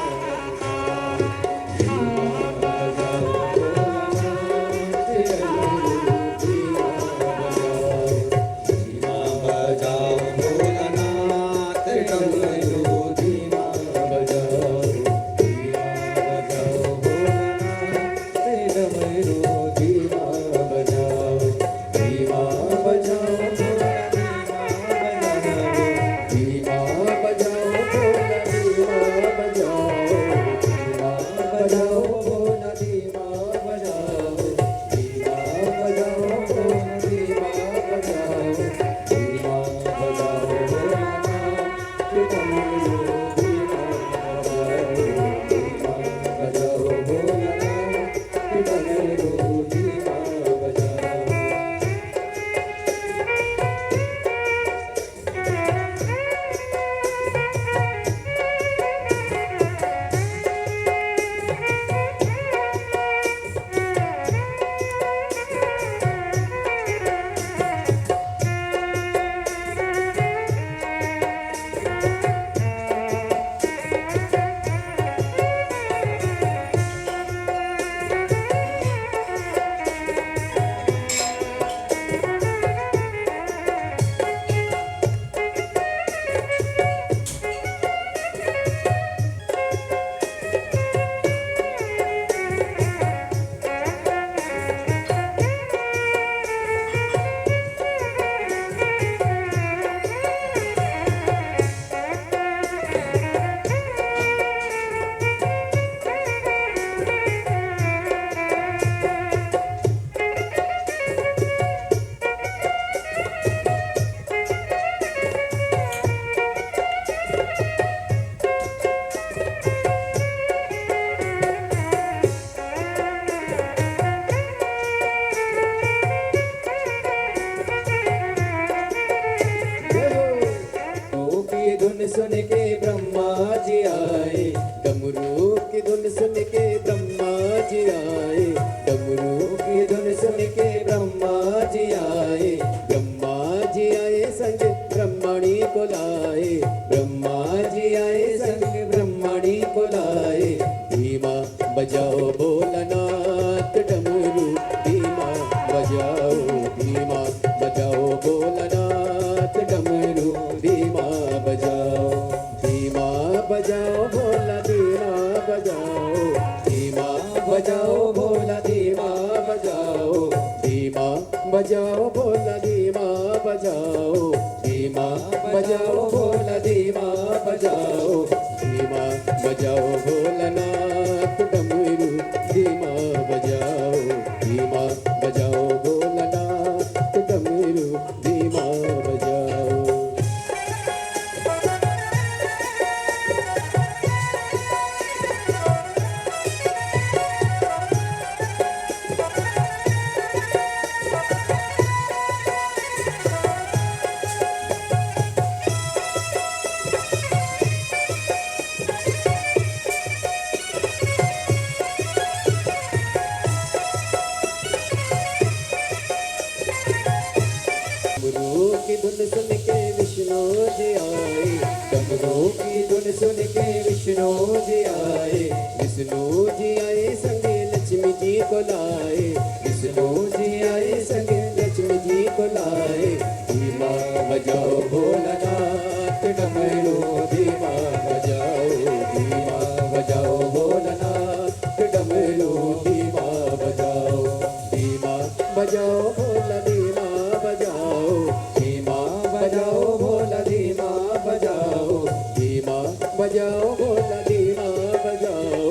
सुन के ब्रह्मा जी आए, डमरू की धुन सुन के ब्रह्मा जी आए, डमरू की धुन सुन के ब्रह्मा जी आए, ब्रह्मा जी आए संग ब्रह्मणी को लाए, ब्रह्मा जी आए संग ब्रह्मणी को लाए। धीमा बजाओ भोलानाथ डमरू, धीमा बजाओ, धीमा बजाओ भोलानाथ डमरू, धीमा बजाओ, धीमा बजाओ भोला धीमा बजाओ, धीमा बजाओ भोला धीमा बजाओ, धीमा बजाओ भोलानाथ डमरू धीमा बजाओ, धीमा बजाओ भोलानाथ डमरू धीमा बजाओ। डमरू की धुन सुन के विष्णु जी आए, डमरू की धुन सुन के विष्णु जी आए, विष्णु जी आए संगे लक्ष्मी जी को लाए, विष्णु जी आए संगे लक्ष्मी जी को लाए। धीमा बजाओ भोलानाथ डमरू धीमा बजाओ, धीमा बजाओ भोलानाथ डमरू धीमा बजाओ, धीमा बजाओ भोला धीमा बजाओ, धीमा बजाओ भोला धीमा बजाओ, धीमा बजाओ भोला धीमा बजाओ,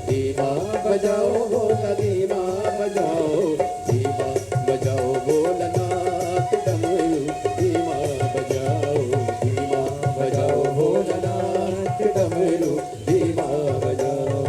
धीमा बजाओ भोला धीमा बजाओ, धीमा बजाओ भोलानाथ डमरू धीमा बजाओ, धीमा बजाओ भोलानाथ डमरू धीमा बजाओ।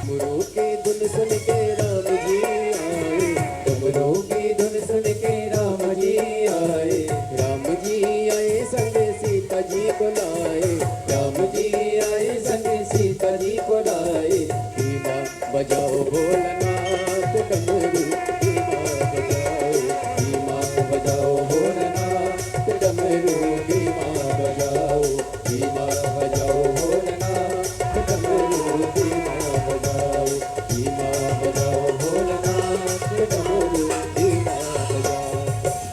डमरू की धुन सुन के राम जी आए, डमरू की धुन सुन के राम जी आए, राम जी आए संगे सीता जी को लाए, राम जी आए संगे सीता जी को लाए। धीमा बजाओ भोलानाथ डमरू धीमा बजाओ, धीमा बजाओ भोलानाथ डमरू धीमा बजाओ, धीमा बजाओ भोलानाथ डमरू धीमा बजाओ, धीमा बजाओ भोलानाथ डमरू धीमा बजाओ,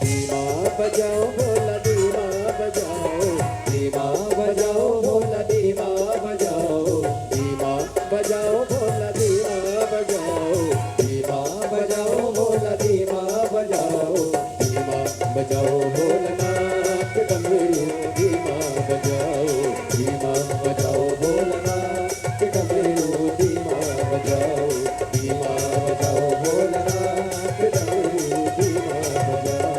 धीमा बजाओ भोला धीमा बजाओ, धीमा बजाओ भोला धीमा बजाओ, धीमा बजाओ भोला धीमा बजाओ, धीमा बजाओ भोला धीमा बजाओ, धीमा बजाओ भोलानाथ डमरू धीमा बजाओ, धीमा बजाओ भोलानाथ डमरू धीमा बजाओ, धीमा बजाओ भोलानाथ डमरू धीमा बजाओ,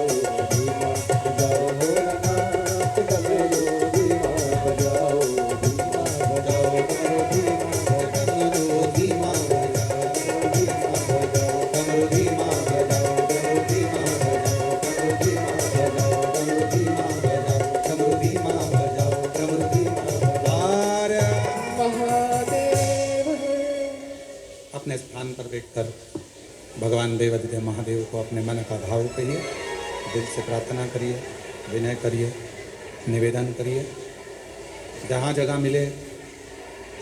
धीमा बजाओ भोलानाथ डमरू धीमा बजाओ, धीमा बजाओ डमरू धीमा बजाओ, डमरू धीमा बजाओ, डमरू धीमा बजाओ, डमरू धीमा बजाओ, डमरू धीमा बजाओ, डमरू धीमा बजाओ। महादेव अपने स्थान पर बैठकर भगवान देवादिदेव महादेव को अपने मन का भाव कहिए, दिल से प्रार्थना करिए, विनय करिए, निवेदन करिए। जहाँ जगह मिले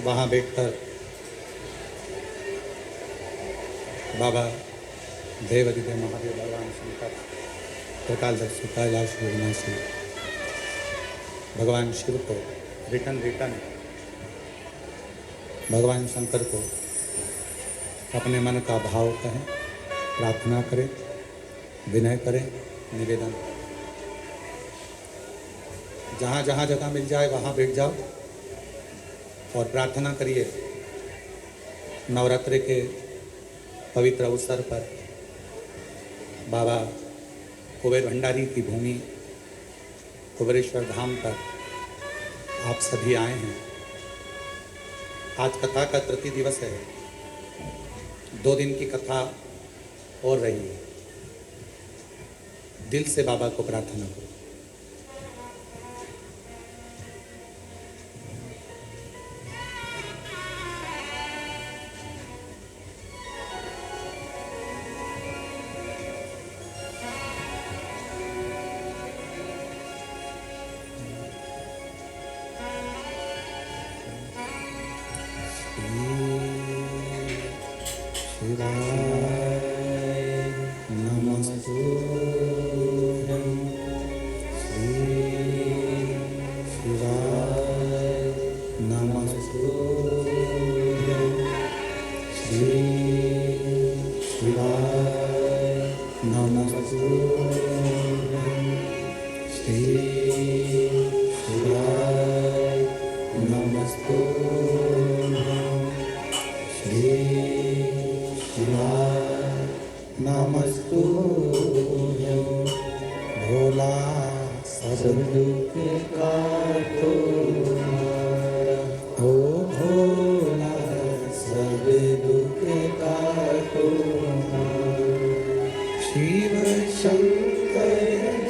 वहाँ बैठकर बाबा देवादिदेव महादेव, भगवान शंकर, त्रिकालदर्शी, कैलाश विनाशी भगवान शिव को रिटर्न भगवान शंकर को अपने मन का भाव कहें, प्रार्थना करें, विनय करें, निवेदन। जहाँ जहाँ जगह मिल जाए वहाँ बैठ जाओ और प्रार्थना करिए। नवरात्रि के पवित्र अवसर पर बाबा कुबेर भंडारी की भूमि कुबेरेश्वर धाम पर आप सभी आए हैं। आज कथा का तृतीय दिवस है। 2 दिन की कथा और रही है। दिल से बाबा को प्रार्थना करो। भोला सब दुख काटो, ओ भोला सब दुख काटो। शिव शंकर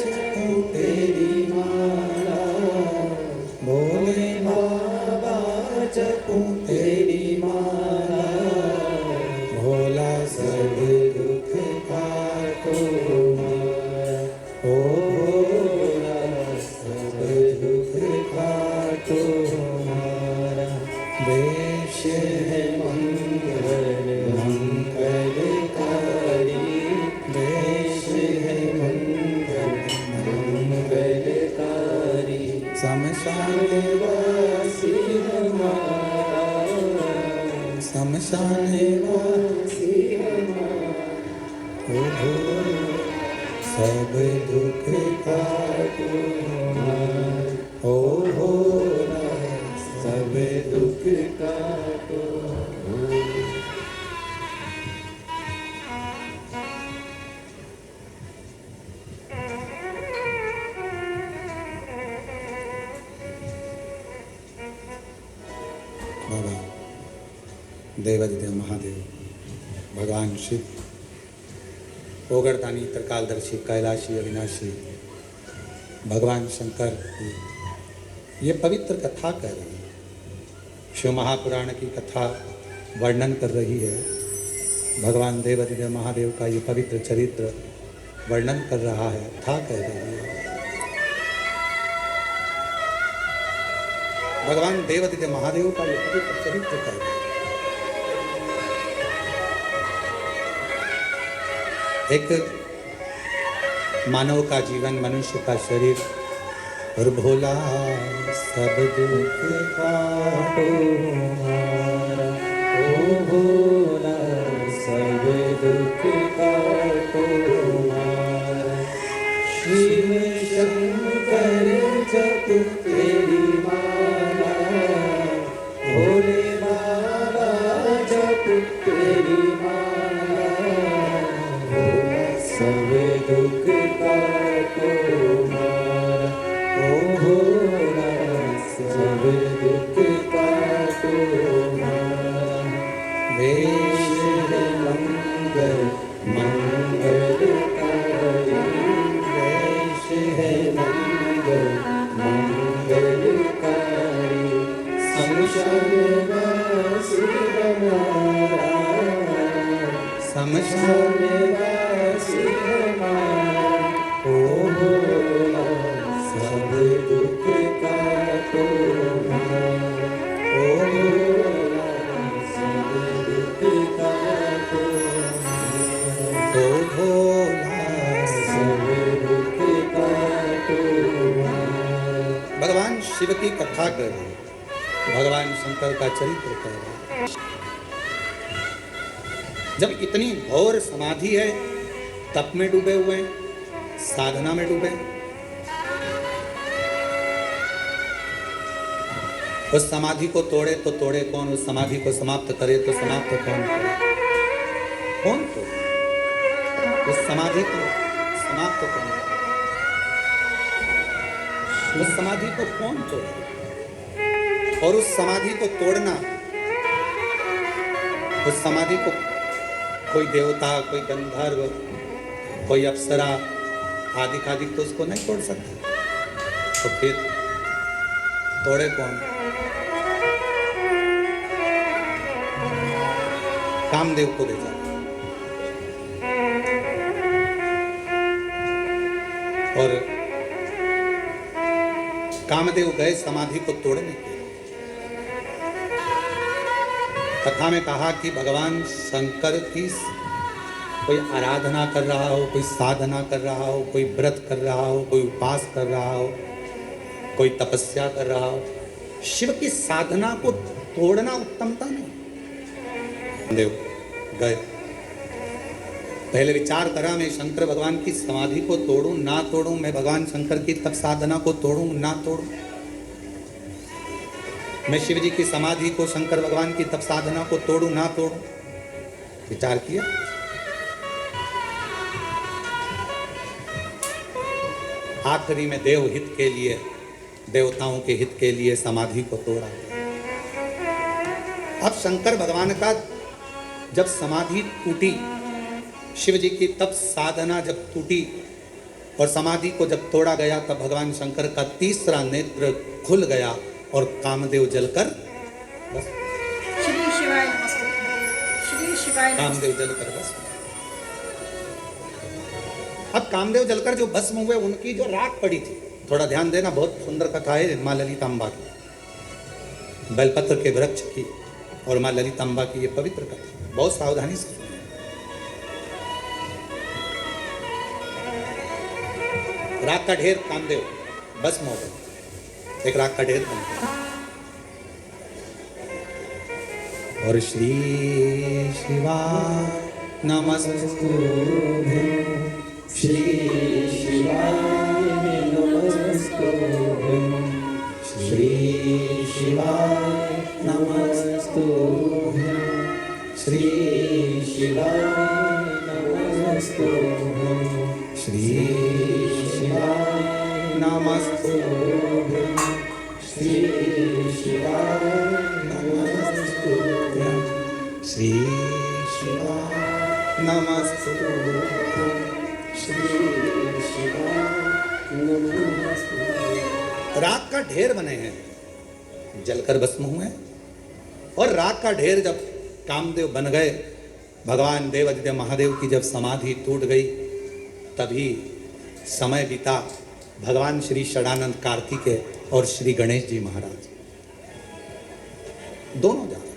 जपो तेरी माला, भोले बाबा जपो तेरी माला। भोला सब दुख काटो, ओ भोला सब दुख काटो हमारा। देश है मंगल मंगलकारी, देश है मंगल मंगलकारी। शमशान वासी हमारा, शमशान वासी हमारा। ओ भोला सब दुख काटो हमारा, ओ भोला सब दुख काटो। बाबा देवादिदेव महादेव, भगवान शिव, ओगरदानी, त्रिकालदर्शी, कैलाशी, अविनाशी, भगवान शंकर की ये पवित्र कथा कह रही है। शिव महापुराण की कथा वर्णन कर रही है। भगवान देवादिदेव महादेव का ये पवित्र चरित्र वर्णन कर रहा है, कथा कह रही है। भगवान देवादिदेव महादेव का ये पवित्र चरित्र कह रहा है। एक मानव का जीवन, मनुष्य का शरीर, और भोला सब दुख काटो हमारा, ओ भोला सब दुख काटो हमारा। शिव शंकर जपो तेरी माला, भोले बाबा जपो तेरी माला। सब दुख काटो हमारा, ओ भोला सब दुख काटो हमारा। देश है मंगल मंगलकारी, देश है मंगल मंगलकारी। शमशान वासी हमारा, शमशान वासी हमारा। ओ भोला सब दुख काटो हमारा, ओ भोला सब दुख काटो हमारा। ओ भोला सब दुख काटो हमारा। भगवान शिव की कथा कर रहे हैं, भगवान शंकर का चरित्र कर रहे हैं। जब इतनी घोर समाधि है, तप में डूबे हुए हैं, साधना में डूबे, उस समाधि को तोड़े तो तोड़े कौन, उस समाधि को समाप्त करे तो समाप्त कौन करे? कौन तोड़े उस समाधि को? समाप्त कौन करे? उस समाधि को कौन तोड़े? और उस समाधि को तोड़ना, उस समाधि को कोई देवता, कोई गंधर्व, कोई अप्सरा आदि खादिक तो उसको नहीं तोड़ सकते, तो फिर तोड़े कौन? कामदेव को ले जाओ। और कामदेव गए समाधि को तोड़ने के लिए। कथा में कहा कि भगवान शंकर की कोई आराधना कर रहा हो, कोई साधना कर रहा हो, कोई व्रत कर रहा हो, कोई उपास कर रहा हो, कोई तपस्या कर रहा हो, शिव की साधना को तोड़ना उत्तमता नहीं। देव गए, पहले विचार करा मैं शंकर भगवान की समाधि को तोड़ूं ना तोड़ूं, मैं भगवान शंकर की तप साधना को तोड़ूं ना तोड़ूं, मैं शिव जी की समाधि को, शंकर भगवान की तप साधना को तोड़ूं ना तोड़ूं। विचार किया, आखिरी में देव हित के लिए, देवताओं के हित के लिए समाधि को तोड़ा। अब शंकर भगवान का जब समाधि टूटी, शिव जी की तप साधना जब टूटी और समाधि को जब तोड़ा गया, तब भगवान शंकर का तीसरा नेत्र खुल गया और कामदेव जलकर बस, श्री शिवाय नमस्ते, श्री शिवाय नमस्ते। कामदेव जलकर बस। अब कामदेव जलकर जो भस्म हुए, उनकी जो राख पड़ी थी, थोड़ा ध्यान देना, बहुत सुंदर कथा है माँ ललितांबा की, बेलपत्र के वृक्ष की और माँ ललितांबा की ये पवित्र कथा, बहुत सावधानी से। राख का ढेर कामदेव भस्म हो गए, एक राख का ढेर बन गया। और श्री शिवा नमस्तुभ्यं, श्री शिवाय नमस्तुभ्यं, श्री शिवाय नमस्तुभ्यं, श्री शिवाय नमस्तुभ्यं, श्री शिवाय नमस्तुभ्यं, श्री शिवाय नमस्तुभ्यं, श्री शिवाय नमस्तुभ्यं, श्री शिवाय नमस्तुभ्यं। राख का ढेर बने हैं, जलकर भस्म हुए। और राख का ढेर जब कामदेव बन गए, भगवान देवादिदेव महादेव की जब समाधि टूट गई, तभी समय बीता। भगवान श्री षडानंद कार्तिकेय और श्री गणेश जी महाराज दोनों जा रहे हैं।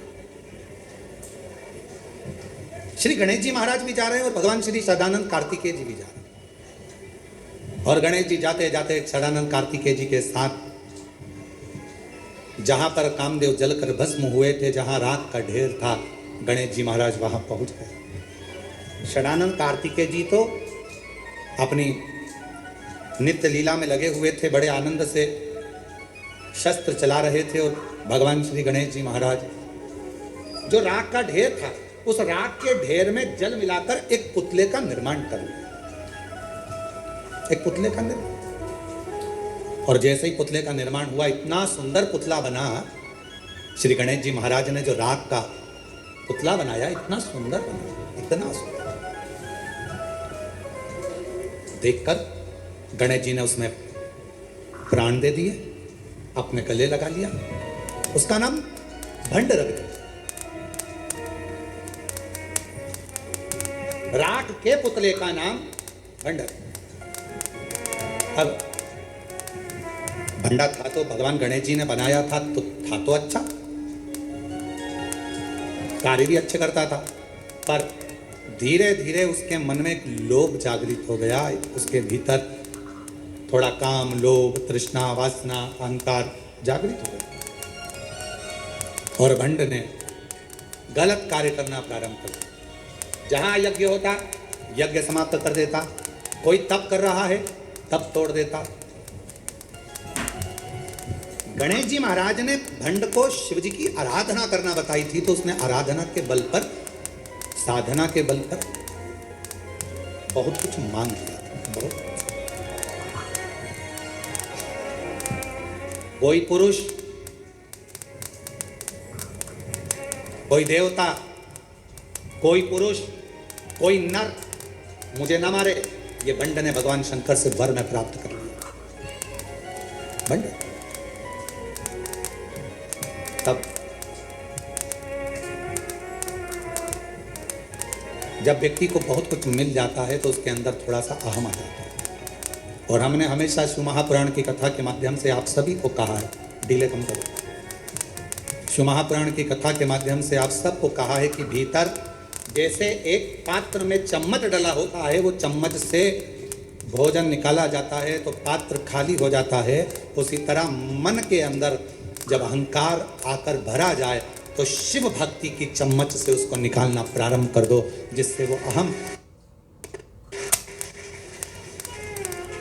श्री गणेश जी महाराज भी जा रहे हैं और भगवान श्री षडानंद कार्तिकेय जी भी जा रहे हैं। और गणेश जी जाते जाते षडानंद कार्तिकेय जी के साथ जहां पर कामदेव जलकर भस्म हुए थे, जहां राख का ढेर था, गणेश जी महाराज वहां पहुंच गए। षडानंद कार्तिकेय जी तो अपनी नित्य लीला में लगे हुए थे, बड़े आनंद से शस्त्र चला रहे थे। और भगवान श्री गणेश जी महाराज जो राख का ढेर था, उस राख के ढेर में जल मिलाकर एक पुतले का निर्माण कर लिया, एक पुतले का निर्माण। और जैसे ही पुतले का निर्माण हुआ, इतना सुंदर पुतला बना। श्री गणेश जी महाराज ने जो राख का पुतला बनाया, इतना सुंदर बना, इतना सुंदर। देखकर गणेश जी ने उसमें प्राण दे दिए, अपने गले लगा लिया, उसका नाम भंड रख दिया। राख के पुतले का नाम भंड। अब भंडा था तो भगवान गणेश जी ने बनाया था, तो था तो अच्छा, कार्य भी अच्छे करता था। पर धीरे धीरे उसके मन में एक लोभ जागृत हो गया, उसके भीतर थोड़ा काम, लोभ, तृष्णा, वासना, अहंकार जागृत हो गया। और भंड ने गलत कार्य करना प्रारंभ कर दिया। जहां यज्ञ होता, यज्ञ समाप्त कर देता, कोई तप कर रहा है, तप तोड़ देता। गणेश जी महाराज ने भंड को शिव जी की आराधना करना बताई थी, तो उसने आराधना के बल पर, साधना के बल पर बहुत कुछ मांग लिया था, बहुत कुछ। कोई पुरुष, कोई देवता, कोई पुरुष कोई नर मुझे ना मारे, ये बंड ने भगवान शंकर से वर में प्राप्त कर लिया। बंड तब जब व्यक्ति को बहुत कुछ मिल जाता है तो उसके अंदर थोड़ा सा अहम आ जाता है। और हमने हमेशा शिव महापुराण की कथा के माध्यम से आप सभी को कहा है, डिले कम करो। शिव महापुराण की कथा के माध्यम से आप सबको कहा है कि भीतर जैसे एक पात्र में चम्मच डला होता है, वो चम्मच से भोजन निकाला जाता है तो पात्र खाली हो जाता है, उसी तरह मन के अंदर जब अहंकार आकर भरा जाए तो शिव भक्ति की चम्मच से उसको निकालना प्रारंभ कर दो, जिससे वो अहम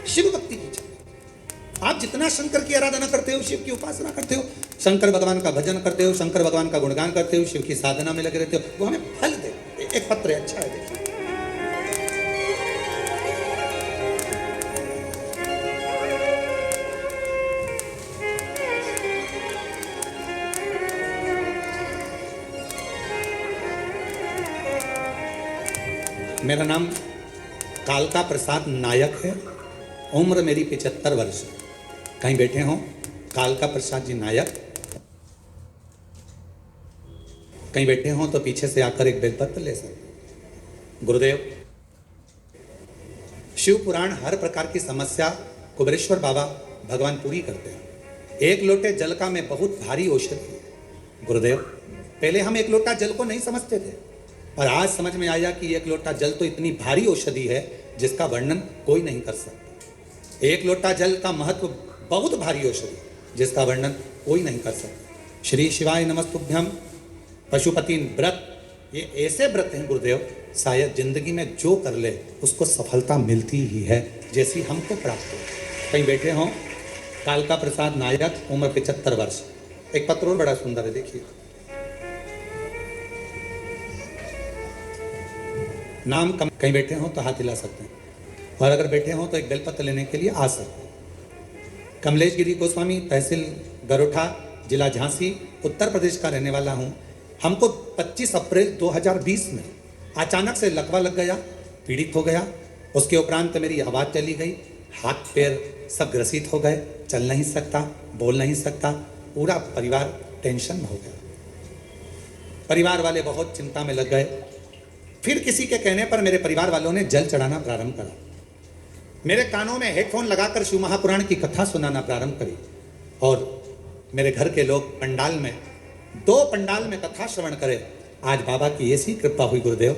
शिव भक्ति की चम्मच। आप जितना शंकर की आराधना करते हो, शिव की उपासना करते हो, शंकर भगवान का भजन करते हो, शंकर भगवान का गुणगान करते हो, शिव की साधना में लगे रहते हो, वो हमें फल दे। एक पत्र है, अच्छा है, देखिए। मेरा नाम कालका प्रसाद नायक है, उम्र मेरी 75 वर्ष। कहीं बैठे हो कालका प्रसाद जी नायक, कहीं बैठे हो तो पीछे से आकर एक बेलपत्र ले सकते। गुरुदेव, शिव पुराण हर प्रकार की समस्या कुबेरेश्वर बाबा भगवान पूरी करते हैं। एक लोटे जल का में बहुत भारी औषधि है। गुरुदेव, पहले हम एक लोटा जल को नहीं समझते थे, और आज समझ में आया कि एक लोटा जल तो इतनी भारी औषधि है जिसका वर्णन कोई नहीं कर सकता। एक लोटा जल का महत्व बहुत भारी औषधि जिसका वर्णन कोई नहीं कर सकता। श्री शिवाय नमस्तुभ्यम। पशुपति व्रत, ये ऐसे व्रत हैं गुरुदेव, शायद जिंदगी में जो कर ले उसको सफलता मिलती ही है, जैसी हमको प्राप्त हो। कहीं बैठे हों, कालका प्रसाद नायक, उम्र 75 वर्ष। एक पत्र और बड़ा सुंदर है, देखिए। नाम कम, कहीं बैठे हों तो हाथ हिला सकते हैं, और अगर बैठे हों तो एक बेलपत्र लेने के लिए आ सकते हैं। कमलेश गिरी गोस्वामी, तहसील गरोठा, जिला झांसी, उत्तर प्रदेश का रहने वाला हूँ। हमको 25 अप्रैल 2020 में अचानक से लकवा लग गया, पीड़ित हो गया। उसके उपरांत मेरी आवाज़ चली गई, हाथ पैर सब ग्रसित हो गए, चल नहीं सकता, बोल नहीं सकता। पूरा परिवार टेंशन में हो गया। परिवार वाले बहुत चिंता में लग गए। फिर किसी के कहने पर मेरे परिवार वालों ने जल चढ़ाना प्रारंभ करा। मेरे कानों में हेडफोन लगाकर शिव महापुराण की कथा सुनाना प्रारंभ करी, और मेरे घर के लोग पंडाल में, 2 पंडाल में कथा श्रवण करे। आज बाबा की ऐसी कृपा हुई गुरुदेव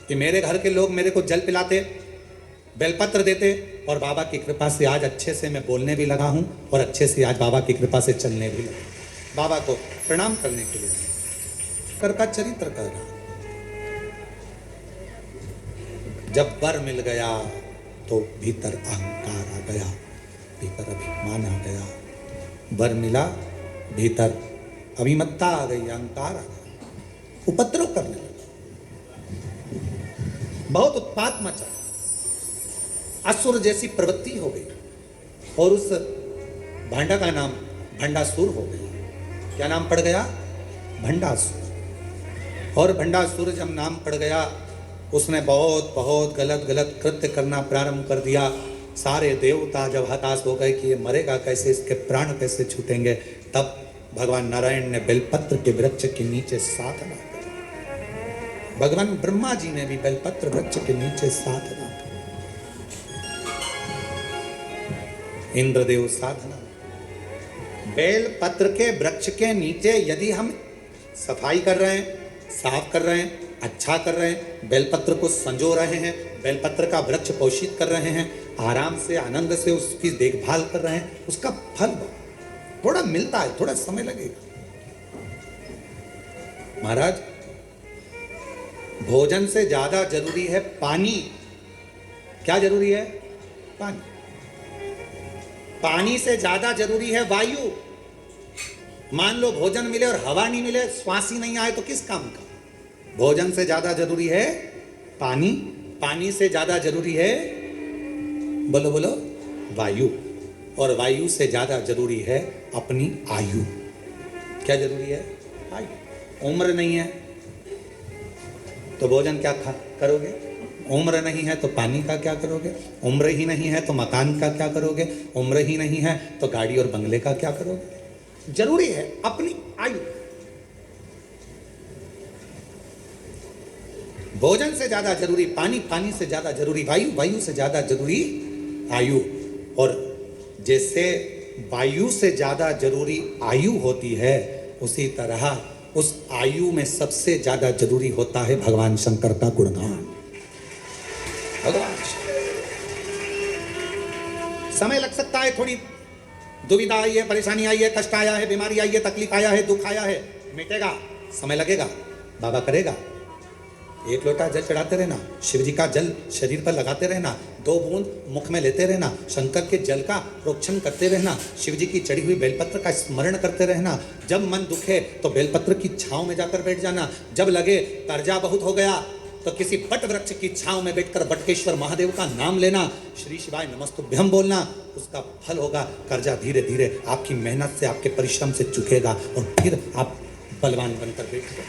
कि मेरे घर के लोग मेरे को जल पिलाते, बेलपत्र देते, और बाबा की कृपा से आज अच्छे से मैं बोलने भी लगा हूँ, और अच्छे से आज बाबा की कृपा से चलने भी लगा। बाबा को प्रणाम करने के लिए कर का चरित्र कर रहा। जब वर मिल गया तो भीतर अहंकार आ गया, भीतर अभिमान आ गया। वर मिला, भीतर अभिमत्ता आ गई, अहंकार आ गया, उपद्रव करने लगा, बहुत उत्पात मचा, असुर जैसी प्रवृत्ति हो गई, और उस भांडा का नाम भंडासुर हो गया। क्या नाम पड़ गया? भंडासुर। और भंडासुर जब नाम पड़ गया, उसने बहुत बहुत गलत गलत कृत्य करना प्रारंभ कर दिया। सारे देवता जब हताश हो गए कि ये मरेगा कैसे, इसके प्राण कैसे छूटेंगे, तब भगवान नारायण ने बेलपत्र के वृक्ष के नीचे साधना की। भगवान ब्रह्मा जी ने भी बेलपत्र वृक्ष के नीचे साधना की। इंद्रदेव साधना। बेलपत्र के वृक्ष के नीचे यदि हम सफाई कर रहे हैं, साफ कर रहे हैं, अच्छा कर रहे हैं, बेलपत्र को संजो रहे हैं, बेलपत्र का वृक्ष पोषित कर रहे हैं, आराम से आनंद से उसकी देखभाल कर रहे हैं, उसका फल थोड़ा मिलता है, थोड़ा समय लगेगा। महाराज, भोजन से ज्यादा जरूरी है पानी। क्या जरूरी है? पानी। पानी से ज्यादा जरूरी है वायु। मान लो भोजन मिले और हवा नहीं मिले, श्वास ही नहीं आए तो किस काम का? भोजन से ज्यादा जरूरी है पानी, पानी से ज्यादा जरूरी है, बोलो बोलो, वायु, और वायु से ज्यादा जरूरी है अपनी आयु। क्या जरूरी है? आयु। उम्र नहीं है, तो भोजन क्या करोगे? उम्र नहीं है तो पानी का क्या करोगे? उम्र ही नहीं है तो मकान का क्या करोगे? उम्र ही नहीं है तो गाड़ी और बंगले का क्या करोगे? जरूरी है अपनी आयु। भोजन से ज्यादा जरूरी पानी, पानी से ज्यादा जरूरी वायु, वायु से ज्यादा जरूरी आयु। और जैसे वायु से ज्यादा जरूरी आयु होती है, उसी तरह उस आयु में सबसे ज्यादा जरूरी होता है भगवान शंकर का गुणगान। भगवान समय लग सकता है, थोड़ी दुविधा आई है, परेशानी आई है, कष्ट आया है, बीमारी आई है, तकलीफ आया है, दुख आया है, मिटेगा, समय लगेगा, बाबा करेगा। एक लोटा जल चढ़ाते रहना, शिव जी का जल शरीर पर लगाते रहना, 2 बूंद मुख में लेते रहना, शंकर के जल का प्रोक्षण करते रहना, शिव जी की चढ़ी हुई बेलपत्र का स्मरण करते रहना। जब मन दुखे तो बेलपत्र की छांव में जाकर बैठ जाना। जब लगे कर्जा बहुत हो गया तो किसी बट वृक्ष की छांव में बैठकर बटकेश्वर महादेव का नाम लेना, श्री शिवाय नमस्तुभ्यम बोलना, उसका फल होगा। कर्जा धीरे धीरे आपकी मेहनत से, आपके परिश्रम से चुकेगा और फिर आप बलवान बनकर बैठोगे।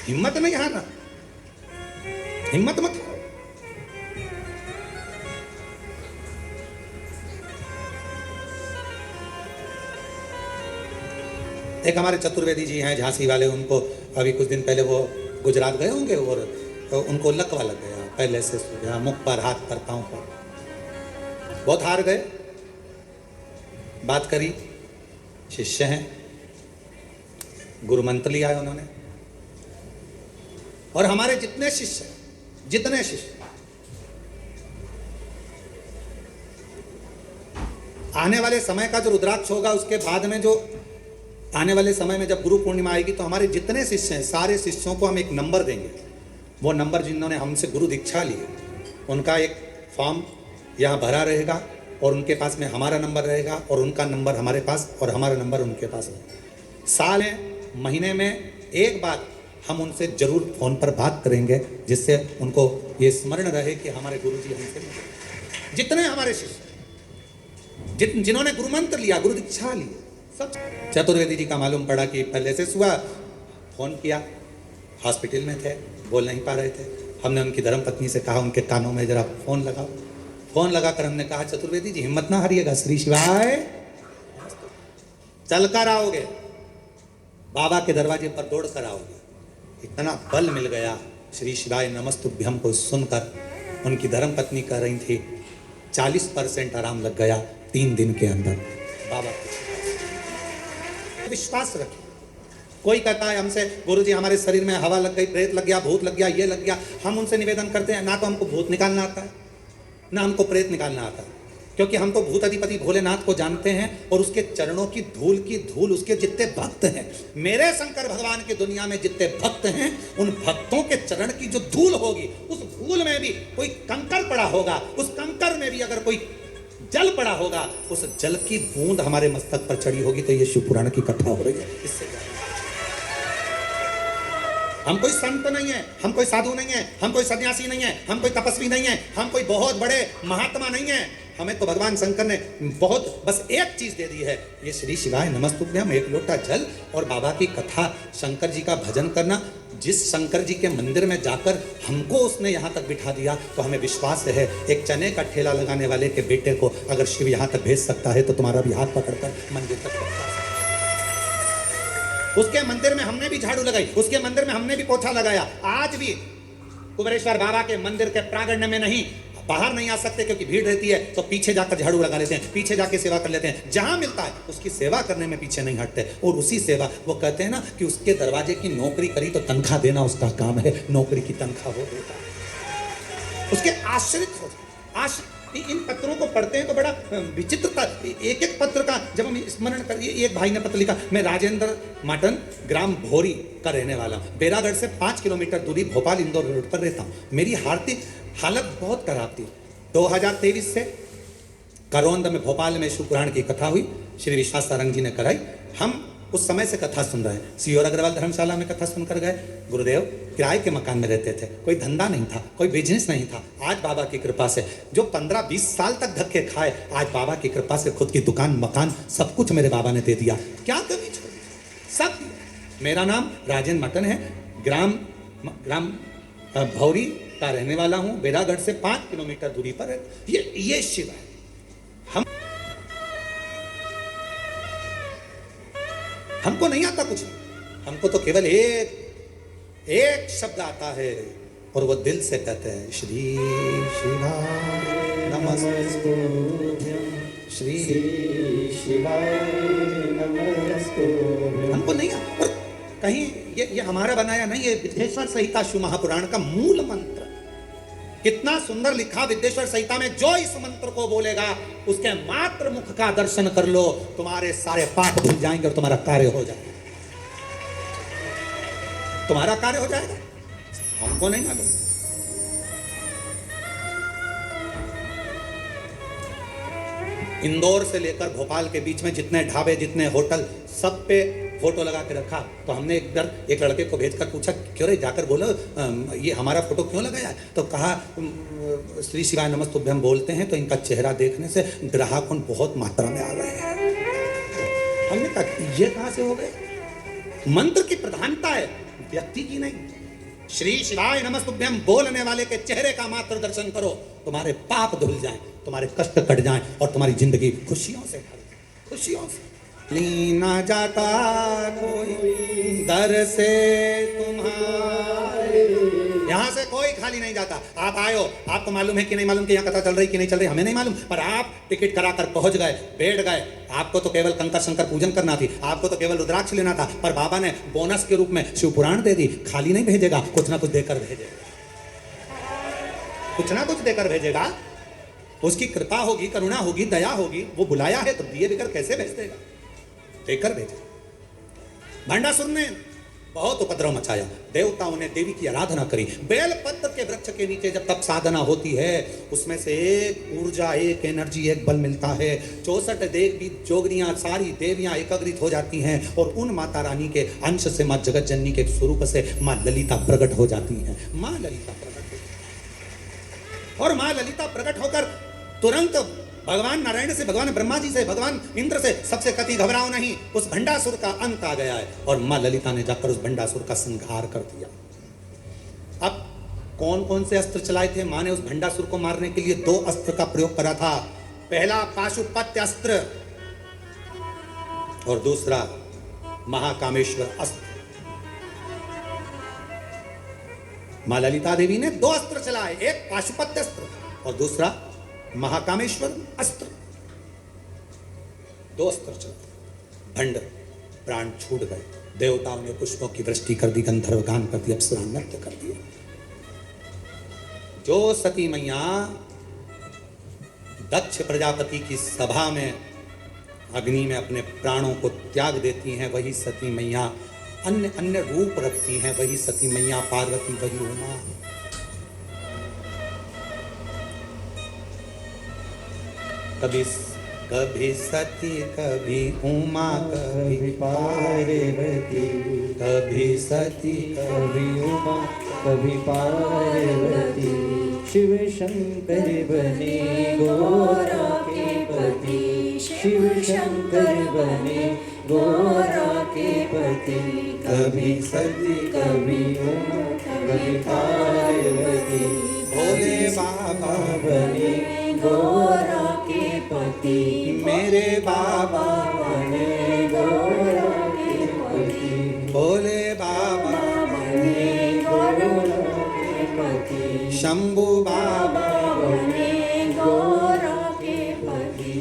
हिम्मत नहीं हारना, हिम्मत मत हारो। एक हमारे चतुर्वेदी जी हैं झांसी वाले, उनको अभी कुछ दिन पहले वो गुजरात गए होंगे और उनको लकवा लग गया, पहले से सो गया, मुख पर, हाथ पर, पांव पर, बहुत हार गए। बात करी, शिष्य हैं, गुरु मंत्र लिया है उन्होंने। और हमारे जितने शिष्य आने वाले समय का जो रुद्राक्ष होगा, उसके बाद में जो आने वाले समय में जब गुरु पूर्णिमा आएगी तो हमारे जितने शिष्य हैं, सारे शिष्यों को हम एक नंबर देंगे। वो नंबर जिन्होंने हमसे गुरु दीक्षा ली, उनका एक फॉर्म यहाँ भरा रहेगा और उनके पास में हमारा नंबर रहेगा और उनका नंबर हमारे पास और हमारा नंबर उनके पास रहेगा। साल में, महीने में एक बार हम उनसे जरूर फोन पर बात करेंगे, जिससे उनको ये स्मरण रहे कि हमारे गुरुजी हमसे मिले। जितने हमारे शिष्य जिन्होंने गुरु मंत्र लिया, गुरु दीक्षा ली, सब चतुर्वेदी जी का मालूम पड़ा कि पहले से सुबह फोन किया, हॉस्पिटल में थे, बोल नहीं पा रहे थे। हमने उनकी धर्मपत्नी से कहा उनके कानों में जरा फोन लगाओ। फोन लगाकर हमने कहा, चतुर्वेदी जी हिम्मत ना हारिएगा, श्री शिवाय चल कर आओगे, बाबा के दरवाजे पर दौड़ कर आओगे। इतना बल मिल गया श्री शिवाय नमस्तुभ्यम को सुनकर। उनकी धर्मपत्नी कह रही थी 40% आराम लग गया 3 दिन के अंदर। बाबा विश्वास रखिए। कोई कहता है हमसे, गुरुजी हमारे शरीर में हवा लग गई, प्रेत लग गया, भूत लग गया, ये लग गया। हम उनसे निवेदन करते हैं, ना तो हमको भूत निकालना आता है, ना हमको प्रेत निकालना आता है, क्योंकि हम तो भूत अधिपति भोलेनाथ को जानते हैं और उसके चरणों की धूल उसके जितने भक्त हैं, मेरे शंकर भगवान की दुनिया में जितने भक्त हैं, उन भक्तों के चरण की जो धूल होगी, उस धूल में भी कोई कंकर पड़ा होगा, उस कंकर में भी अगर कोई जल पड़ा होगा, उस जल की बूंद हमारे मस्तक पर चढ़ी होगी, तो ये शिव पुराण की कथा हो रही है। इससे हम कोई संत नहीं है, हम कोई साधु नहीं है, हम कोई सन्यासी नहीं है, हम कोई तपस्वी नहीं है, हम कोई बहुत बड़े महात्मा नहीं है। हमें तो भगवान शंकर ने बहुत बस एक चीज दे दी है, ये श्री शिवाय नमस्तुभ्यम, एक लोटा जल और बाबा की कथा, शंकर जी का भजन करना। जिस शंकर जी के मंदिर में जाकर हमको उसने यहाँ तक बिठा दिया, तो हमें विश्वास है एक चने का ठेला लगाने वाले के बेटे को अगर शिव यहाँ तक भेज सकता है, तो तुम्हारा भी हाथ पकड़कर मंदिर तक पहुंचा सकता है। उसके मंदिर में हमने भी झाड़ू लगाई, उसके मंदिर में हमने भी पोछा लगाया। आज भी कुबेरेश्वर बाबा के मंदिर के प्रांगण में नहीं, बाहर नहीं आ सकते क्योंकि भीड़ रहती है, तो पीछे जाकर झाड़ू लगा लेते हैं, पीछे जाके सेवा कर लेते हैं। जहां मिलता है उसकी सेवा करने में पीछे नहीं हटते। और उसी सेवा, वो कहते हैं ना कि उसके दरवाजे की नौकरी करी तो तनख्वाह देना उसका काम है, नौकरी की तनख्वाह वो देता है। उसके आश्रित हो जाए। इन पत्रों को पढ़ते हैं तो बड़ा विचित्रता, एक एक पत्र का जब हम स्मरण करिए। एक भाई ने पत्र लिखा, मैं राजेंद्र माटन, ग्राम भोरी का रहने वाला हूँ, बेरागढ़ से 5 किलोमीटर दूरी भोपाल इंदौर रोड पर रहता हूँ। मेरी हालत बहुत खराब थी। 2023 से करौंद में, भोपाल में शिव पुराण की कथा हुई, श्री विश्वास सारंग जी ने कराई। हम उस समय से कथा सुन रहे हैं। सीहोर अग्रवाल धर्मशाला में कथा सुनकर गए। गुरुदेव किराए के मकान में रहते थे, कोई धंधा नहीं था, कोई बिजनेस नहीं था। आज बाबा की कृपा से जो 15-20 साल तक धक्के खाए, आज बाबा की कृपा से खुद की दुकान, मकान, सब कुछ मेरे बाबा ने दे दिया। क्या कमी छोड़ी, सब दिया। मेरा नाम राजेंद्र मटन है, ग्राम ग्राम भौरी का रहने वाला हूँ। बेरागढ़ से 5 किलोमीटर दूरी पर है। ये शिव है। हमको नहीं आता कुछ, हमको तो केवल एक शब्द आता है और वो दिल से कहते हैं श्री शिवाय नमस्तुभ्यं, श्री शिवाय नमस्तुभ्यं। हमको नहीं आता। और कहीं ये हमारा बनाया नहीं, ये विद्येश्वर संहिता शिव महापुराण का मूल मंत्र। कितना सुंदर लिखा विद्येश्वर संहिता में, जो इस मंत्र को बोलेगा उसके मात्र मुख का दर्शन कर लो, तुम्हारे सारे पाप धुल जाएंगे और तुम्हारा कार्य हो जाएगा। तुम्हारा कार्य हो जाएगा। हमको नहीं मालूम। इंदौर से लेकर भोपाल के बीच में जितने ढाबे, जितने होटल, सब पे फोटो लगा के रखा। तो हमने एक लड़के को भेजकर पूछा, क्यों रे, जाकर बोलो ये हमारा फोटो क्यों लगाया है? तो कहा श्री शिवाय नमस्तुभ्यं बोलते हैं तो इनका चेहरा देखने से ग्राहक बहुत मात्रा में आ गए हैं। हमने कहा ये कहां से हो गए? मंत्र की प्रधानता है, व्यक्ति की नहीं। श्री शिवाय नमस्तुभ्यं बोलने वाले के चेहरे का मात्र दर्शन करो, तुम्हारे पाप धुल जाएं, तुम्हारे कष्ट कट जाएं और तुम्हारी जिंदगी खुशियों से भर जाए, खुशियों से। लीना जाता कोई दर से तुम्हारे, यहां से कोई खाली नहीं जाता। आप आए हो, आपको मालूम है कि नहीं मालूम कि यहाँ कथा चल रही कि नहीं चल रही, हमें नहीं मालूम, पर आप टिकट कराकर पहुंच गए, बैठ गए। आपको तो केवल कंकर शंकर पूजन करना थी, आपको तो केवल रुद्राक्ष लेना था, पर बाबा ने बोनस के रूप में शिव पुराण दे दी। खाली नहीं भेजेगा, कुछ ना कुछ देकर भेजेगा, कुछ ना कुछ देकर भेजेगा। उसकी कृपा होगी, करुणा होगी, दया होगी। वो बुलाया है तो दिए बिगर कैसे भेज देगा? देकर भेजे। भंडासुर ने बहुत उपद्रव मचाया, देवताओं ने देवी की आराधना करी। बेलपत्र के वृक्ष के नीचे जब तप साधना होती है, उसमें से एक ऊर्जा, एक एनर्जी, एक बल मिलता है। 64 देवी जोगनियां, सारी देवियां एकत्रित हो जाती हैं और उन माता रानी के अंश से, माँ जगत जननी के स्वरूप से माँ ललिता प्रकट हो जाती हैं। माँ ललिता प्रकट हो, और माँ ललिता प्रकट होकर तुरंत भगवान नारायण से, भगवान ब्रह्मा जी से, भगवान इंद्र से, सबसे कति घबराओ नहीं, उस भंडासुर का अंत आ गया है। और मां ललिता ने जाकर उस भंडासुर का संहार कर दिया। अब कौन कौन से अस्त्र चलाए थे? मां ने उस भंडासुर को मारने के लिए 2 अस्त्र का प्रयोग करा था। पहला पाशुपत्य अस्त्र और दूसरा महाकामेश्वर अस्त्र। मां ललिता देवी ने 2 अस्त्र चलाए, एक पाशुपत्य अस्त्र और दूसरा महाकामेश्वर अस्त्र। 2 अस्त्र चलाए, भंड प्राण छूट गए। देवताओं ने पुष्पों की वृष्टि कर दी, गंधर्व गान कर दिया, अप्सरा नृत्य कर दिया। जो सती मैया दक्ष प्रजापति की सभा में अग्नि में अपने प्राणों को त्याग देती हैं, वही सती मैया अन्य अन्य रूप रखती हैं। वही सती मैया पार्वती, वही उमा। कभी सती, कभी उमा, कभी पार्वती, कभी सती, कभी उमा, कभी पार्वती। शिव शंकर बने गोरा के पति, शिव शंकर बने गोरा के पति। कभी सती, कभी उमा, कभी पार्वती। भोले बाबा बने गोरा के पति, मेरे बाबा बने गोरा के पति। भोले बाबा बने गोरा के पति, शंभू बाबा बने गोरा के पति।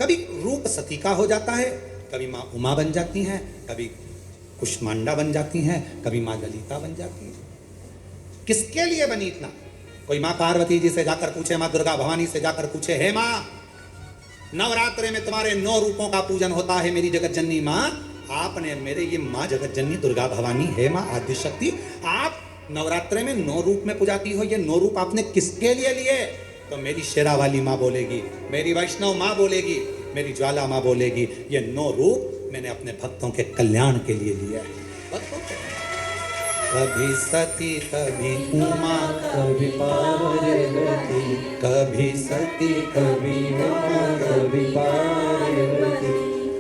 कभी रूप सती का हो जाता है, कभी माँ उमा बन जाती हैं, कभी कुष्मांडा बन जाती हैं, कभी माँ ललिता बन जाती हैं। किसके लिए बनी इतना? कोई माँ पार्वती जी से जाकर पूछे, माँ दुर्गा भवानी से जाकर पूछे, हे माँ, नवरात्रे में तुम्हारे 9 रूपों का पूजन होता है मेरी जगत जननी माँ। आपने मेरे ये माँ जगत जननी दुर्गा भवानी है माँ आदि शक्ति, आप नवरात्रे में 9 रूप में पुजाती हो, ये 9 रूप आपने किसके लिए लिए? तो मेरी शेरा वाली माँ बोलेगी, मेरी वैष्णव माँ बोलेगी, मेरी ज्वाला माँ बोलेगी, ये 9 रूप मैंने अपने भक्तों के कल्याण के लिए लिया है। भक्तों के कभी सती, कभी उमा, कभी पार्वती। कभी सती, कभी उमा, कभी पार्वती।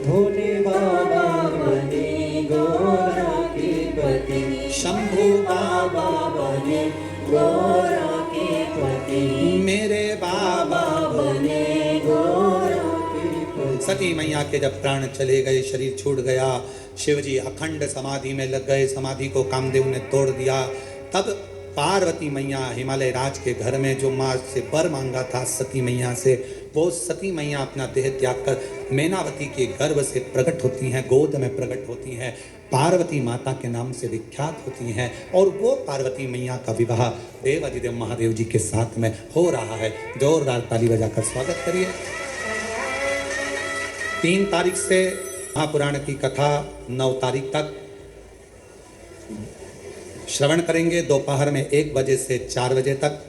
भोले बाबा बने गोरा के पति, शंभू बाबा बने गोरा के पति, मेरे बाबा बने गोरा के पति। सती मैया के जब प्राण चले गए, शरीर छूट गया, शिवजी अखंड समाधि में लग गए, समाधि को कामदेव ने तोड़ दिया। तब पार्वती मैया हिमालय राज के घर में जो माँ से वर मांगा था सती मैया से, वो सती मैया अपना देह त्याग कर मैनावती के गर्भ से प्रकट होती हैं, गोद में प्रकट होती हैं, पार्वती माता के नाम से विख्यात होती हैं। और वो पार्वती मैया का विवाह देवाधिदेव महादेव जी के साथ में हो रहा है। जोरदार ताली बजाकर स्वागत करिए। 3 तारीख से महापुराण की कथा 9 तारीख तक श्रवण करेंगे, दोपहर में 1 बजे से 4 बजे तक।